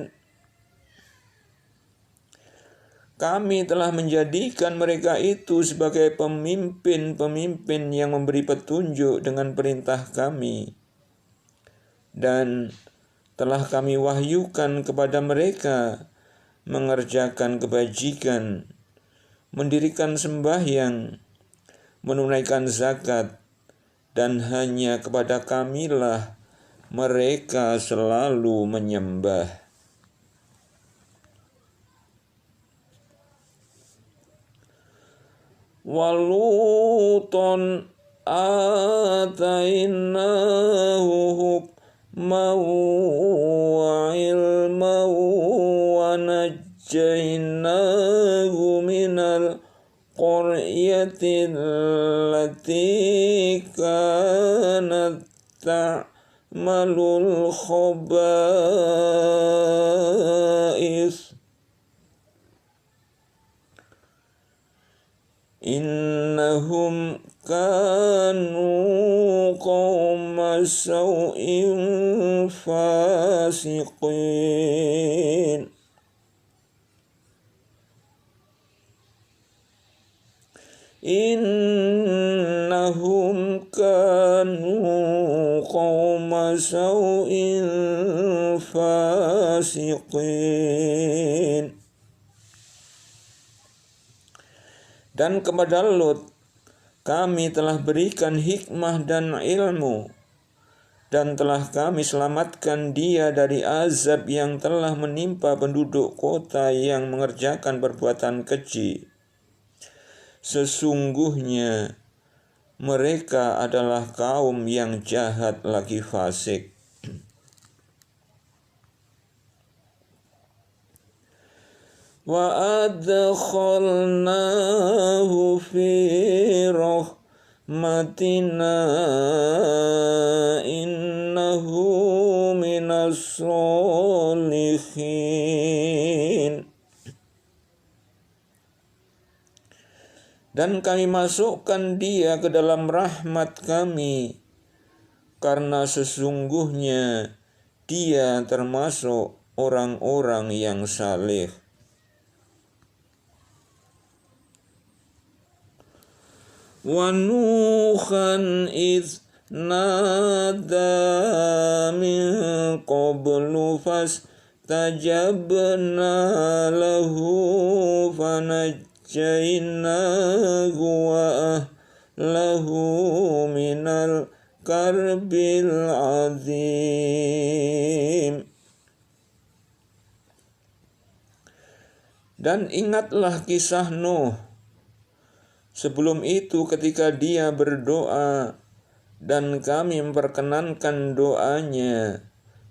Kami telah menjadikan mereka itu sebagai pemimpin-pemimpin yang memberi petunjuk dengan perintah kami, dan telah kami wahyukan kepada mereka mengerjakan kebajikan, mendirikan sembahyang, menunaikan zakat, dan hanya kepada Kamilah mereka selalu menyembah. Waluton atainahu hukman wa ilman wa najjainahu minal qaryatin allati kanat ta'malul khaba'is innahum kanu qauma saw'in fasiqin. Innahum kanu qauma saw'in fasiqin. Dan kepada Lut kami telah berikan hikmah dan ilmu, dan telah kami selamatkan dia dari azab yang telah menimpa penduduk kota yang mengerjakan perbuatan keji. Sesungguhnya mereka adalah kaum yang jahat lagi fasik. Wa adkhalnahu fi rahmatina innahu minas solihin. Dan kami masukkan dia ke dalam rahmat kami, karena sesungguhnya dia termasuk orang-orang yang saleh. Wa Nuhan idh nada min qablu fastajabna lahu fanajjaynahu wa ahlahu minal karbil azim. Dan ingatlah kisah Nuh sebelum itu ketika dia berdoa, dan kami memperkenankan doanya,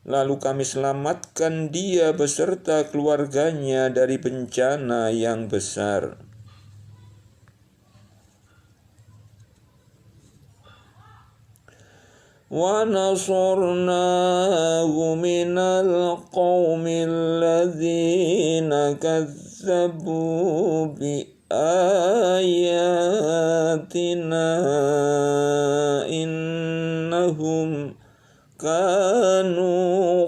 lalu kami selamatkan dia beserta keluarganya dari bencana yang besar. Wa nasarnahu minal qaumil ladzina kazzabu bi ayatina innahum kanu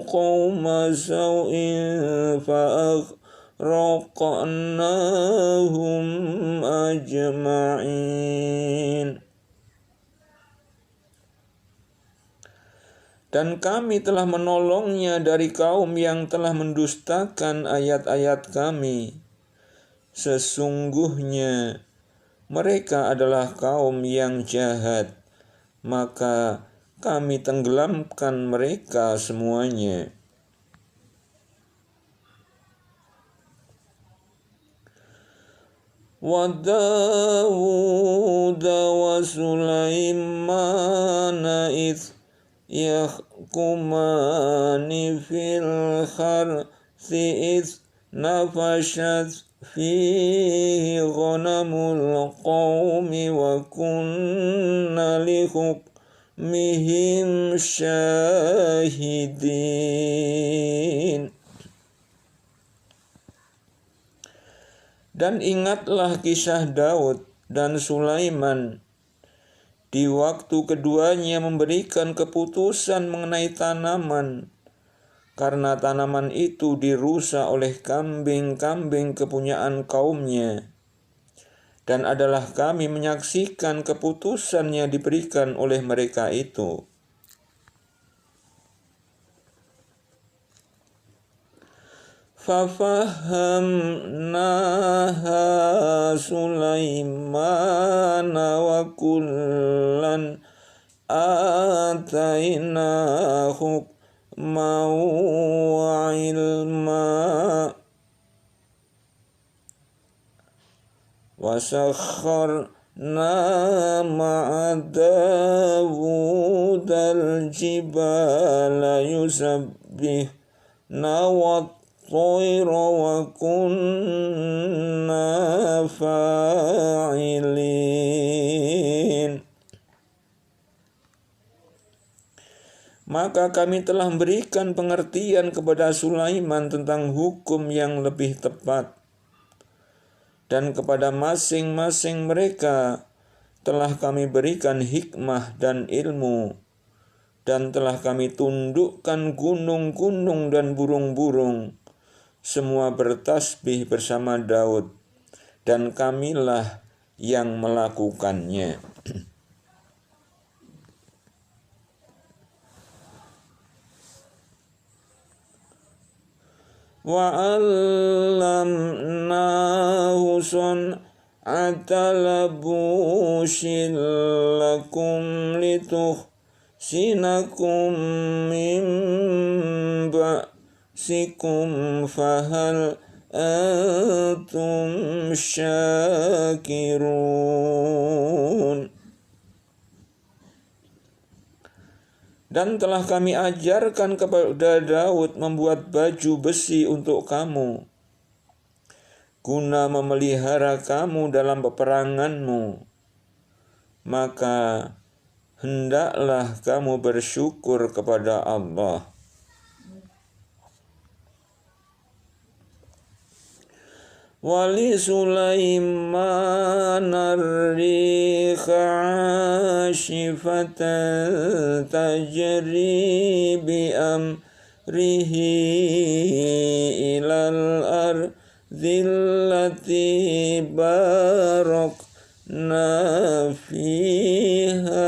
qauma saw'in fa'aghraqnahum ajma'in. Dan kami telah menolongnya dari kaum yang telah mendustakan ayat-ayat kami, sesungguhnya mereka adalah kaum yang jahat, maka kami tenggelamkan mereka semuanya. Wa Dawud wa Sulaimana idh yahkumani fil harthi idh nafashat fihi ghanamul qawmi wa kunna li hukmihim syahidin. Dan ingatlah kisah Daud dan Sulaiman di waktu keduanya memberikan keputusan mengenai tanaman, karena tanaman itu dirusak oleh kambing-kambing kepunyaan kaumnya. Dan adalah kami menyaksikan keputusannya diberikan oleh mereka itu. Fafahamnaha Sulaimana wa kullan ataina hukman wa ilma wa sakharna ma'a Dawudal jibala yusabbihna wa wa kunna fa'ilin. Maka kami telah memberikan pengertian kepada Sulaiman tentang hukum yang lebih tepat, dan kepada masing-masing mereka telah kami berikan hikmah dan ilmu, dan telah kami tundukkan gunung-gunung dan burung-burung, semua bertasbih bersama Daud, dan kamilah yang melakukannya. Wa 'allamnahu sun'ata labusin lakum lituhsinakum min ba'sikum fahal antum syakirun. Dan telah kami ajarkan kepada Daud membuat baju besi untuk kamu, guna memelihara kamu dalam peperanganmu. Maka hendaklah kamu bersyukur kepada Allah. Wali Sulaiman ar-riha 'ashifatan tajri bi amrihi ilal ardhil lati barakna fiha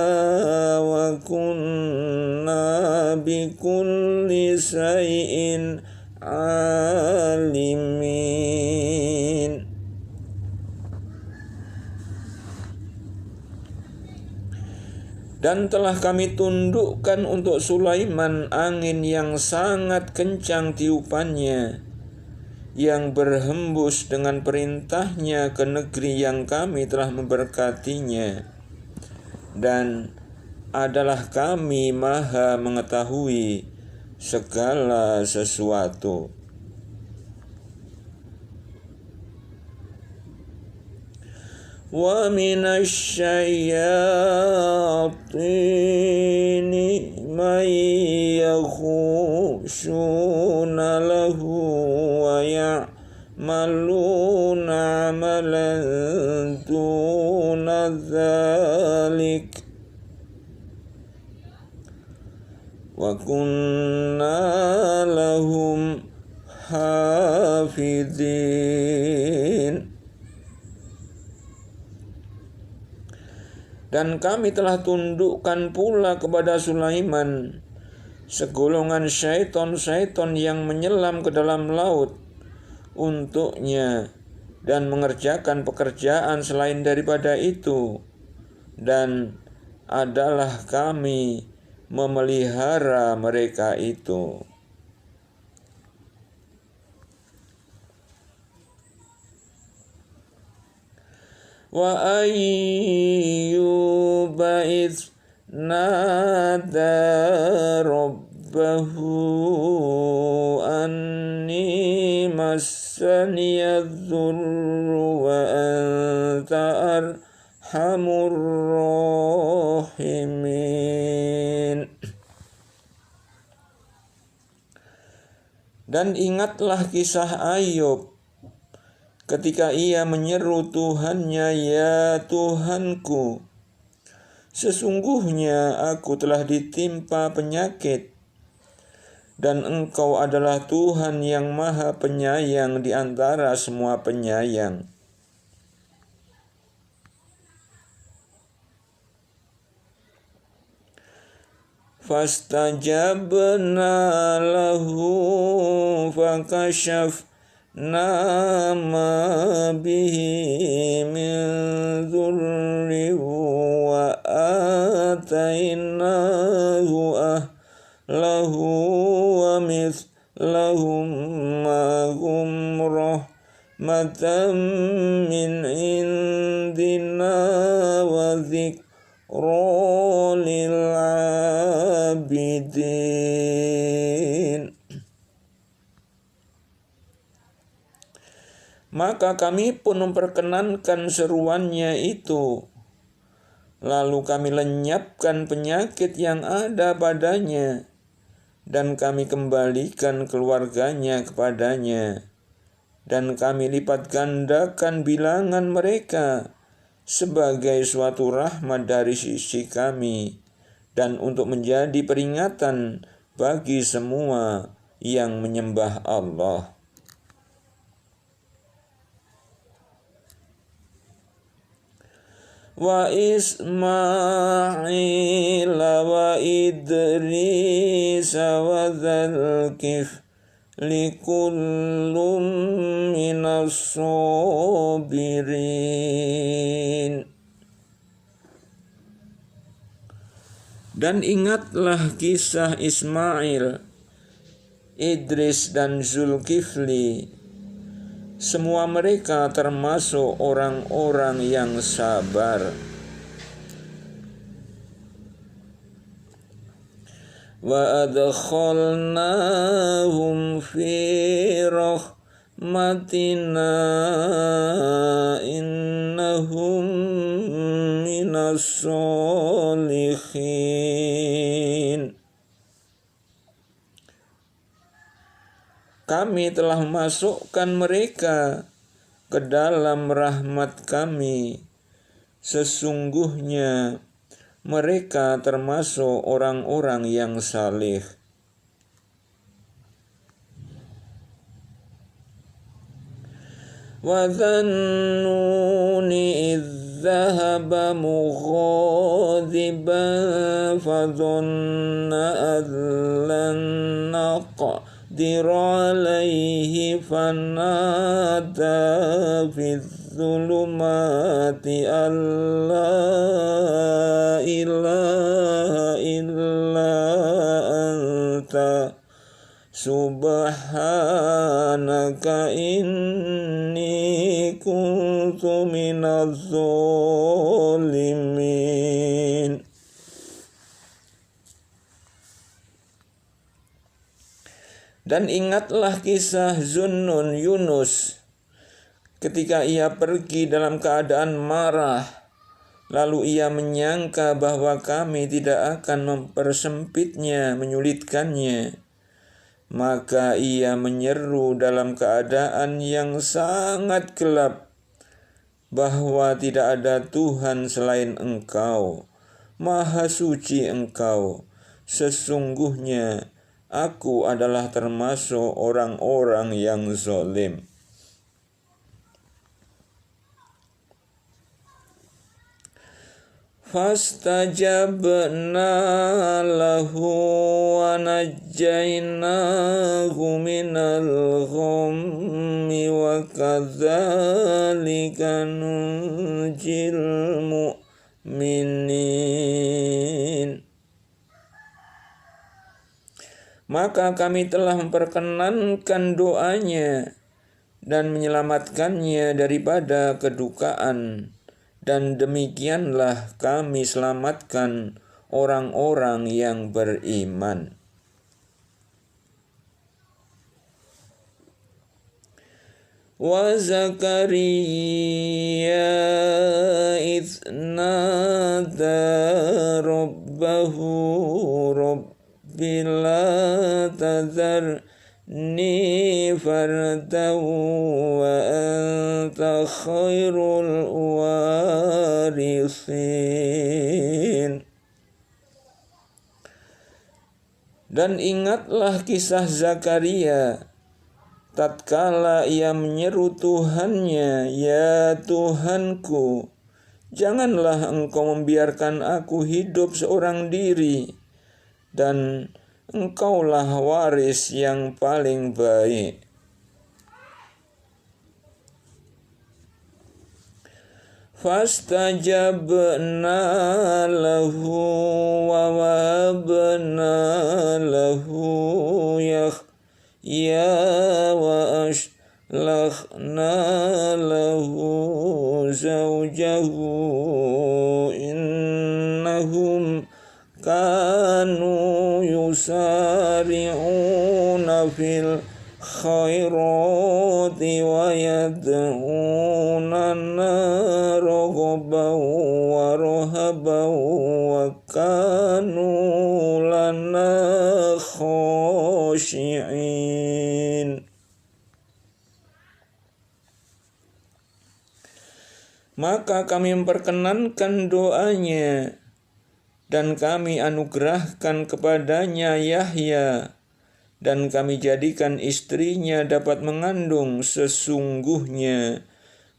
wa kunna bikulli shay'in alimin. Dan telah kami tundukkan untuk Sulaiman angin yang sangat kencang tiupannya, yang berhembus dengan perintahnya ke negeri yang kami telah memberkatinya. Dan adalah kami maha mengetahui segala sesuatu. Wa minasy syayaatini may yakhushuna lahu wa ya'maluna 'amalan duna dzalik wa kunna lahum hafidhin. Dan kami telah tundukkan pula kepada Sulaiman segolongan syaiton-syaiton yang menyelam ke dalam laut untuknya, dan mengerjakan pekerjaan selain daripada itu, dan adalah kami memelihara mereka itu. Wa ayyuba idh nada rabbahu anni massaniyadh-dhurru wa anta arhamur rahimin. Dan ingatlah kisah Ayub ketika ia menyeru Tuhannya, "Ya Tuhanku, sesungguhnya aku telah ditimpa penyakit, dan Engkau adalah Tuhan yang Maha Penyayang di antara semua penyayang." Fastajabna lahu fakashafna ma bihi min dhurri wa atainahu ahlahu wa mithlahum ma'hum rahmatan min indina wa dhikra lil abidin. Maka kami pun memperkenankan seruannya itu, lalu kami lenyapkan penyakit yang ada padanya, dan kami kembalikan keluarganya kepadanya, dan kami lipat gandakan bilangan mereka sebagai suatu rahmat dari sisi kami, dan untuk menjadi peringatan bagi semua yang menyembah Allah. Wa Ismail wa Idris wa Dzalkifli kullum minas sabirin. Dan ingatlah kisah Ismail, Idris dan Zulkifli. Semua mereka termasuk orang-orang yang sabar. Wa adkhalnahum fi rahmatina innahum minas sholihin. Kami telah memasukkan mereka ke dalam rahmat kami. Sesungguhnya mereka termasuk orang-orang yang saleh. Wa dhannuni idh dhahaba mughadiban fadhanna an lan naqdir alayhi fanada fi dhulumati an la ilaha illa anta subhanaka inni kuntu minaz zalimin. Dan ingatlah kisah Zunnun Yunus ketika ia pergi dalam keadaan marah, lalu ia menyangka bahwa kami tidak akan mempersempitnya, menyulitkannya. Maka ia menyeru dalam keadaan yang sangat gelap bahwa tidak ada Tuhan selain Engkau, Maha Suci Engkau. Sesungguhnya aku adalah termasuk orang-orang yang zalim. Fastajabna lahu wa najjaynahu minal ghammi wa kadzalika nunjil mu'minin. Maka kami telah memperkenankan doanya dan menyelamatkannya daripada kedukaan, dan demikianlah kami selamatkan orang-orang yang beriman. Wa Zakaria idh nada rabbahu rabbi la tadharni fardan wa anta khairul warithin. Dan ingatlah kisah Zakaria tatkala ia menyeru Tuhannya, "Ya Tuhanku, janganlah Engkau membiarkan aku hidup seorang diri, dan Engkaulah waris yang paling baik." Fastajabna lahu wa wahabna lahu ya wa ashlahna lahu zawjahu innahum kanu yusari'una fil khairati wa yad'unana raghaban wa rahaban wa kanu lana khashi'in. Maka kami memperkenankan doanya dan kami anugerahkan kepadanya Yahya, dan kami jadikan istrinya dapat mengandung. Sesungguhnya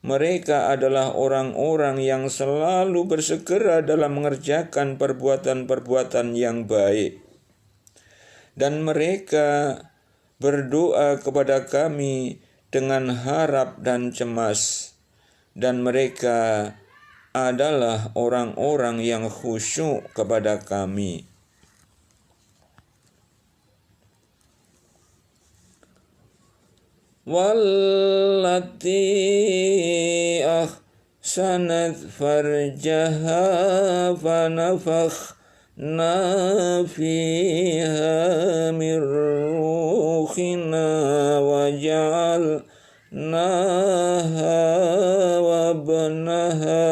mereka adalah orang-orang yang selalu bersegera dalam mengerjakan perbuatan-perbuatan yang baik. Dan mereka berdoa kepada kami dengan harap dan cemas. Dan mereka adalah orang-orang yang khusyuk kepada kami. Wallati ahsanat farjaha fanafakhna fiha min ruhina wa ja'alnaha wa ibnaha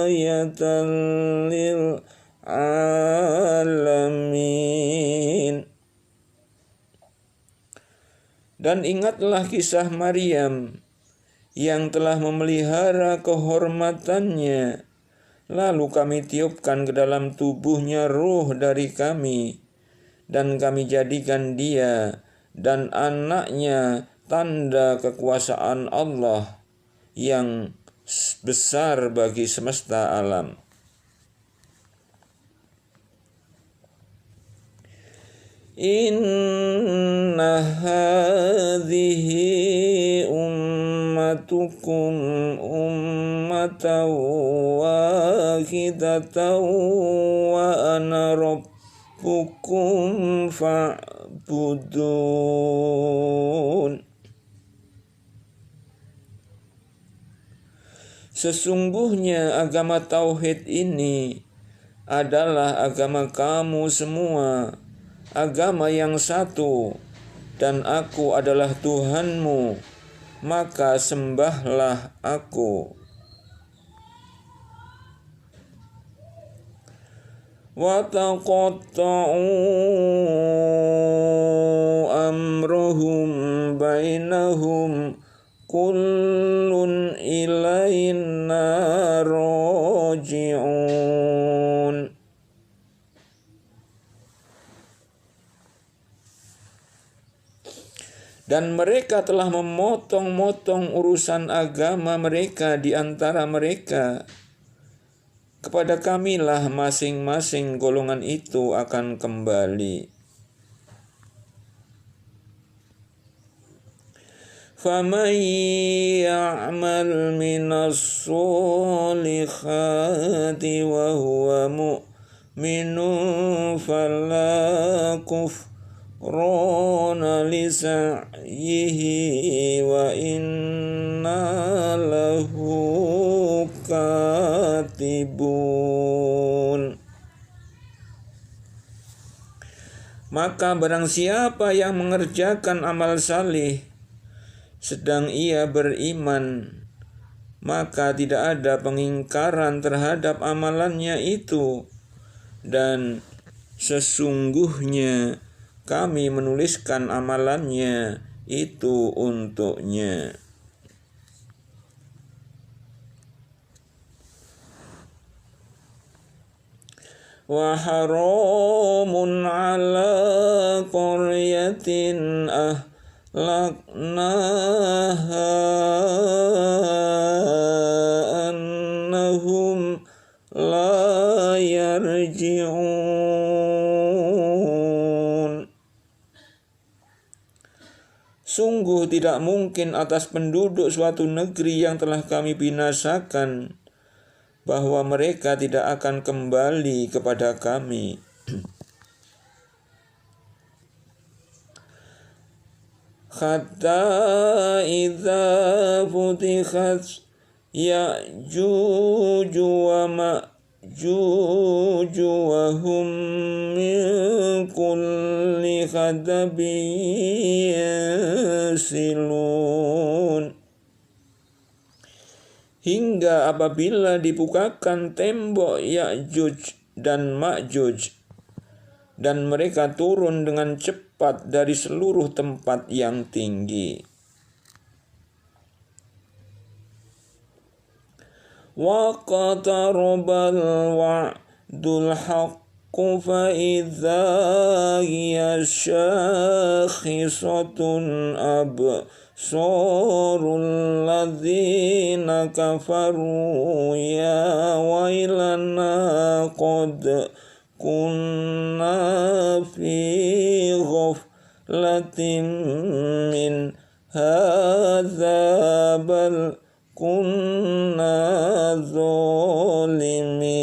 ayatan lil alamin. Dan ingatlah kisah Maryam yang telah memelihara kehormatannya, lalu kami tiupkan ke dalam tubuhnya ruh dari kami, dan kami jadikan dia dan anaknya tanda kekuasaan Allah yang besar bagi semesta alam. Inna hadhihi ummatukum ummatan wahidatan wa ana rabbukum fa'budun. Sesungguhnya agama tauhid ini adalah agama kamu semua, agama yang satu, dan aku adalah Tuhanmu, maka sembahlah aku. Wa taqatta'u amruhum bainahum kullun ilaina raji'un. Dan mereka telah memotong-motong urusan agama mereka di antara mereka. Kepada kamilah masing-masing golongan itu akan kembali. فَمَنْ يَعْمَلْ مِنَ الصَّالِحَاتِ وَهُوَ مُؤْمِنٌ فَلَا كُفْرَانَ لِسَعْيِهِ وَإِنَّا لَهُ كَاتِبُونَ. Maka barang siapa yang mengerjakan amal saleh sedang ia beriman, maka tidak ada pengingkaran terhadap amalannya itu, dan sesungguhnya kami menuliskan amalannya itu untuknya. Wa haramun ala qaryatin ahlaknaha annahum la yarji'un. Sungguh tidak mungkin atas penduduk suatu negeri yang telah kami binasakan bahwa mereka tidak akan kembali kepada kami. Hatta idza futixat Ya'juj wa Ma'juj wa hum min kulli hadabin yasilun. Hingga apabila dibukakan tembok Ya'juj dan Ma'juj, dan mereka turun dengan cepat dari seluruh tempat yang tinggi. Wa qatarabal wa'dul haqqu fa idza hiya syakhisatun absarul ladzina kafaru ya wailana qad kunna fi ghaflatin min hadza bal kunna zalimin.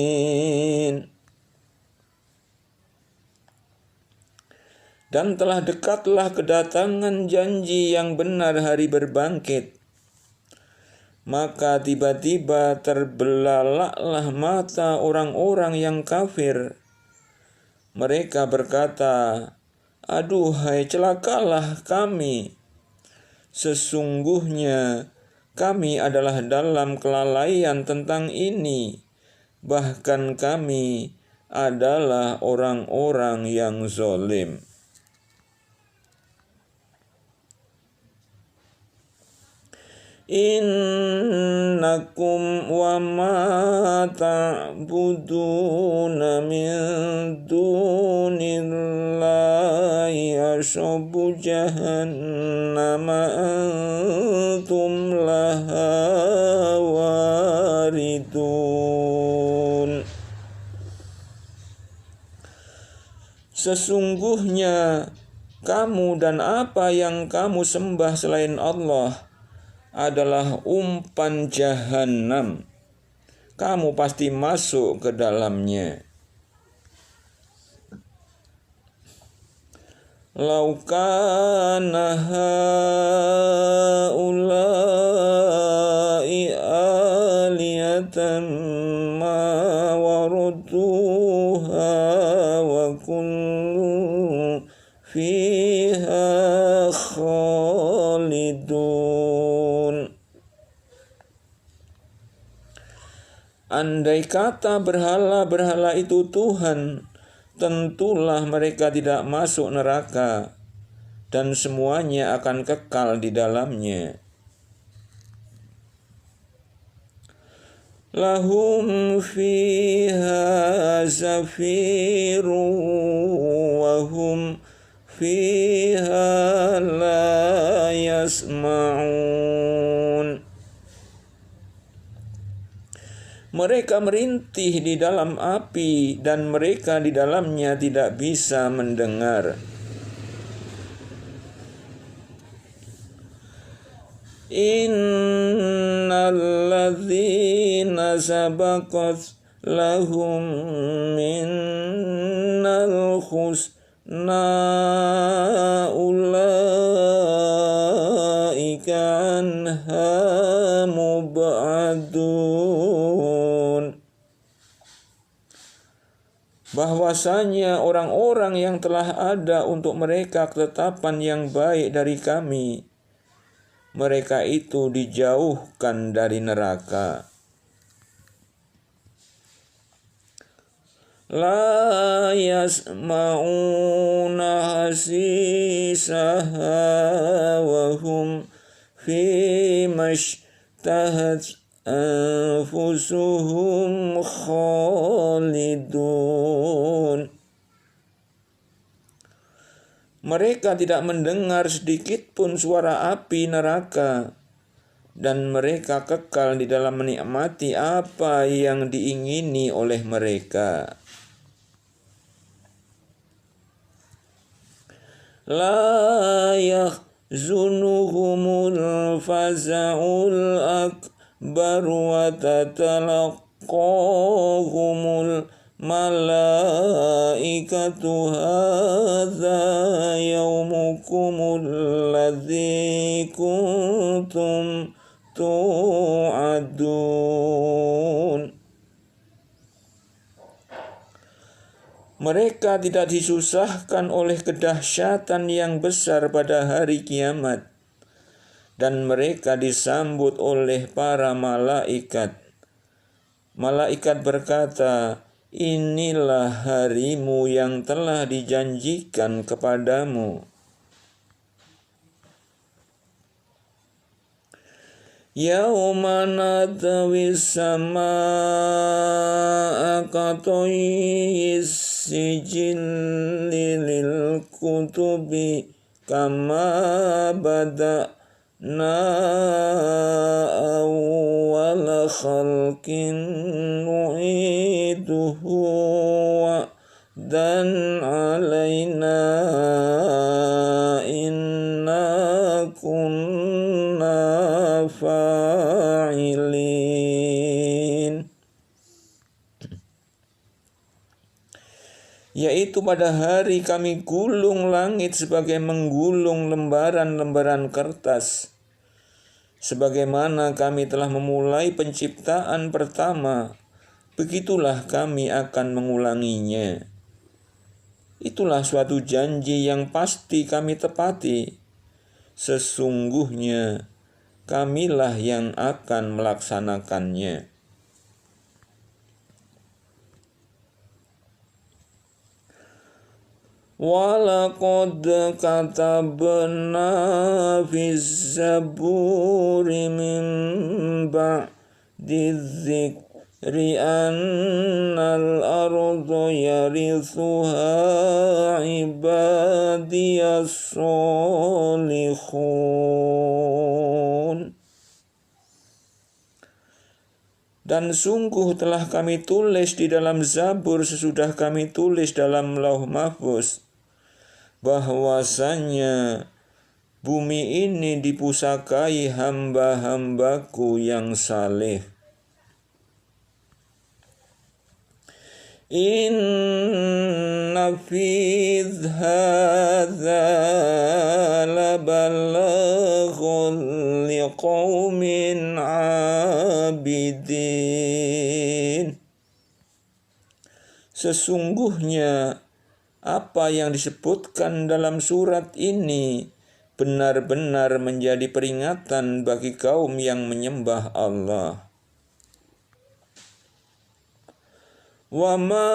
Dan telah dekatlah kedatangan janji yang benar hari berbangkit. Maka tiba-tiba terbelalaklah mata orang-orang yang kafir. Mereka berkata, "Aduhai, celakalah kami. Sesungguhnya kami adalah dalam kelalaian tentang ini. Bahkan kami adalah orang-orang yang zalim." Innakum wa ma ta'buduna min dunillahi ashabu jahannama antum laha waridun. Sesungguhnya kamu dan apa yang kamu sembah selain Allah adalah umpan jahanam. Kamu pasti masuk ke dalamnya. Lau kana haula'i aliyatan ma waruduha wa kullu fiha khalidun. Andai kata berhala-berhala itu Tuhan, tentulah mereka tidak masuk neraka, dan semuanya akan kekal di dalamnya. Lahum fiha zafirun wa hum fiha la yasma'un. Mereka merintih di dalam api dan mereka di dalamnya tidak bisa mendengar. innal ladzina sabaqat lahum minnal husna ulaika anha mub'adun. Bahwasanya orang-orang yang telah ada untuk mereka ketetapan yang baik dari kami, mereka itu dijauhkan dari neraka. La yasma'una hasisaha wa hum fi mashtahat anfusuhum khalidun. Mereka tidak mendengar sedikit pun suara api neraka, dan mereka kekal di dalam menikmati apa yang diingini oleh mereka. La yahzunuhumul faza'ul akbar wa tatalaqahumul malaikatu hadza yaumukumul ladzi kuntum tu'adun. Mereka tidak disusahkan oleh kedahsyatan yang besar pada hari kiamat, dan mereka disambut oleh para malaikat. Malaikat berkata, inilah harimu yang telah dijanjikan kepadamu. Yauma nadwis samaa'a katoyis sijilli lil kutubi kama bada'na awwala khalqin nu'iduhu wa'dan alaina inna kunna fa'ilin. Yaitu pada hari kami gulung langit sebagai menggulung lembaran-lembaran kertas, sebagaimana kami telah memulai penciptaan pertama, begitulah kami akan mengulanginya. Itulah suatu janji yang pasti kami tepati. Sesungguhnya kamilah yang akan melaksanakannya. Walaqad katabna fiz zaburi min ba'di dzikri annal arda yarithuha ibadiyas solihun. Dan sungguh telah kami tulis di dalam Zabur sesudah kami tulis dalam Lauh Mahfuz, bahwasanya bumi ini dipusakai hamba-hambaku yang saleh. Inna fi hadza labalaghun liqaumin abidin. Sesungguhnya apa yang disebutkan dalam surat ini benar-benar menjadi peringatan bagi kaum yang menyembah Allah. Wa ma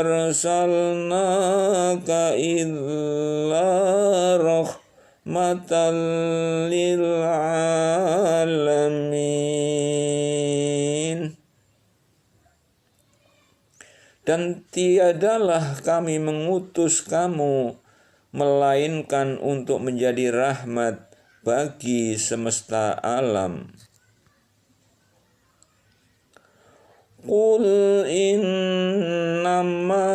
arsalnaka illa rahmatan lil alamin. Dan tiadalah kami mengutus kamu melainkan untuk menjadi rahmat bagi semesta alam. Qul innama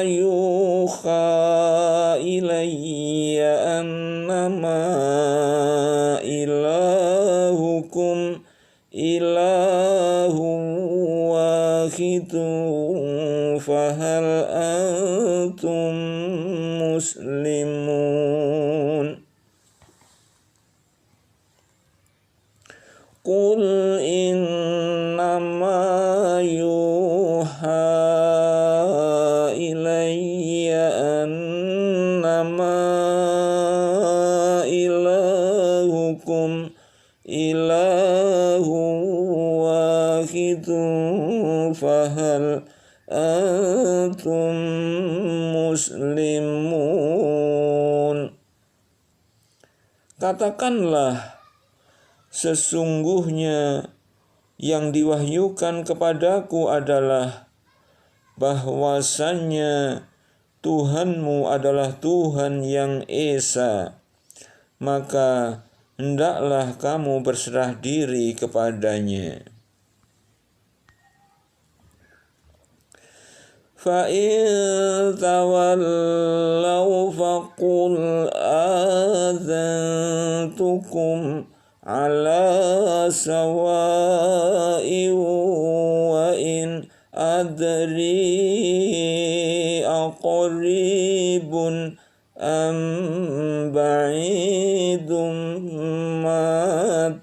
yuha ilayya annama ilahukum ilahun wahidun fahal antum muslimun. Qul innama yuha ilayya annama ilahukum ilahun wahidun fahal antum muslimun. Katakanlah, sesungguhnya yang diwahyukan kepadaku adalah bahwasannya Tuhanmu adalah Tuhan yang esa, maka hendaklah kamu berserah diri kepadanya. فَإِن تَوَلَّوْا فَقُلْ آذَنْتُكُمْ عَلَى سَوَاءٍ وَإِنْ أَدْرِي أَقَرِيبٌ أَمْ بَعِيدٌ مَا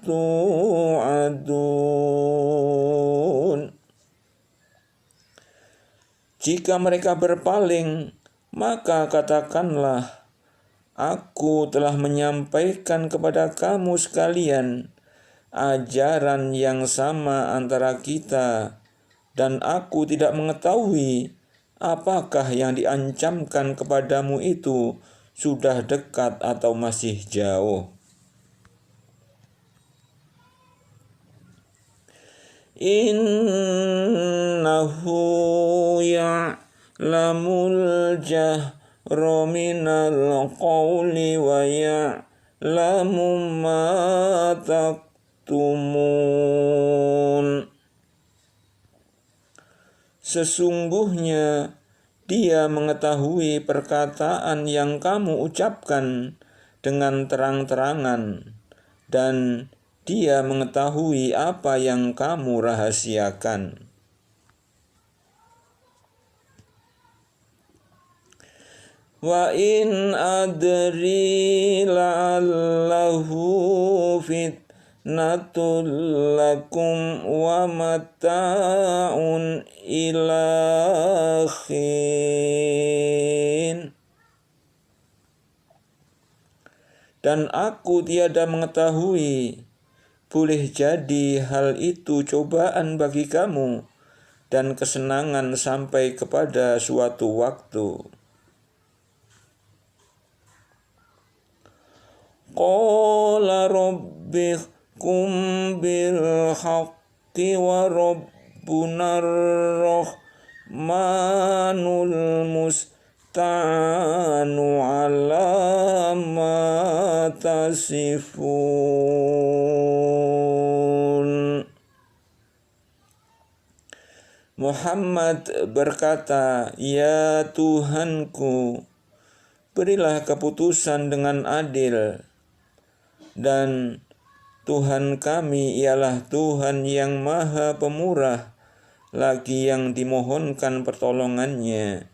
تُوعَدُونَ. Jika mereka berpaling, maka katakanlah, aku telah menyampaikan kepada kamu sekalian ajaran yang sama antara kita, dan aku tidak mengetahui apakah yang diancamkan kepadamu itu sudah dekat atau masih jauh. Innahu ya'lamul jahra minal qawli wa ya'lamu ma taktumun. Sesungguhnya Dia mengetahui perkataan yang kamu ucapkan dengan terang-terangan, dan Dia mengetahui apa yang kamu rahasiakan. Wa in adri la'allahu fitnatul lakum wa mata'un ila hin. Dan aku tiada mengetahui, boleh jadi hal itu cobaan bagi kamu dan kesenangan sampai kepada suatu waktu. Qala rabbikum bil haqqi wa rabbunar rahmanul musta'anu ala ma tasifun. Muhammad berkata, "Ya Tuhanku, berilah keputusan dengan adil, dan Tuhan kami ialah Tuhan yang Maha Pemurah, lagi yang dimohonkan pertolongannya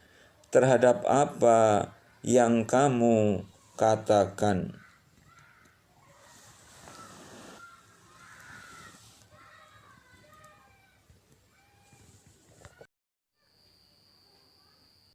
terhadap apa yang kamu katakan."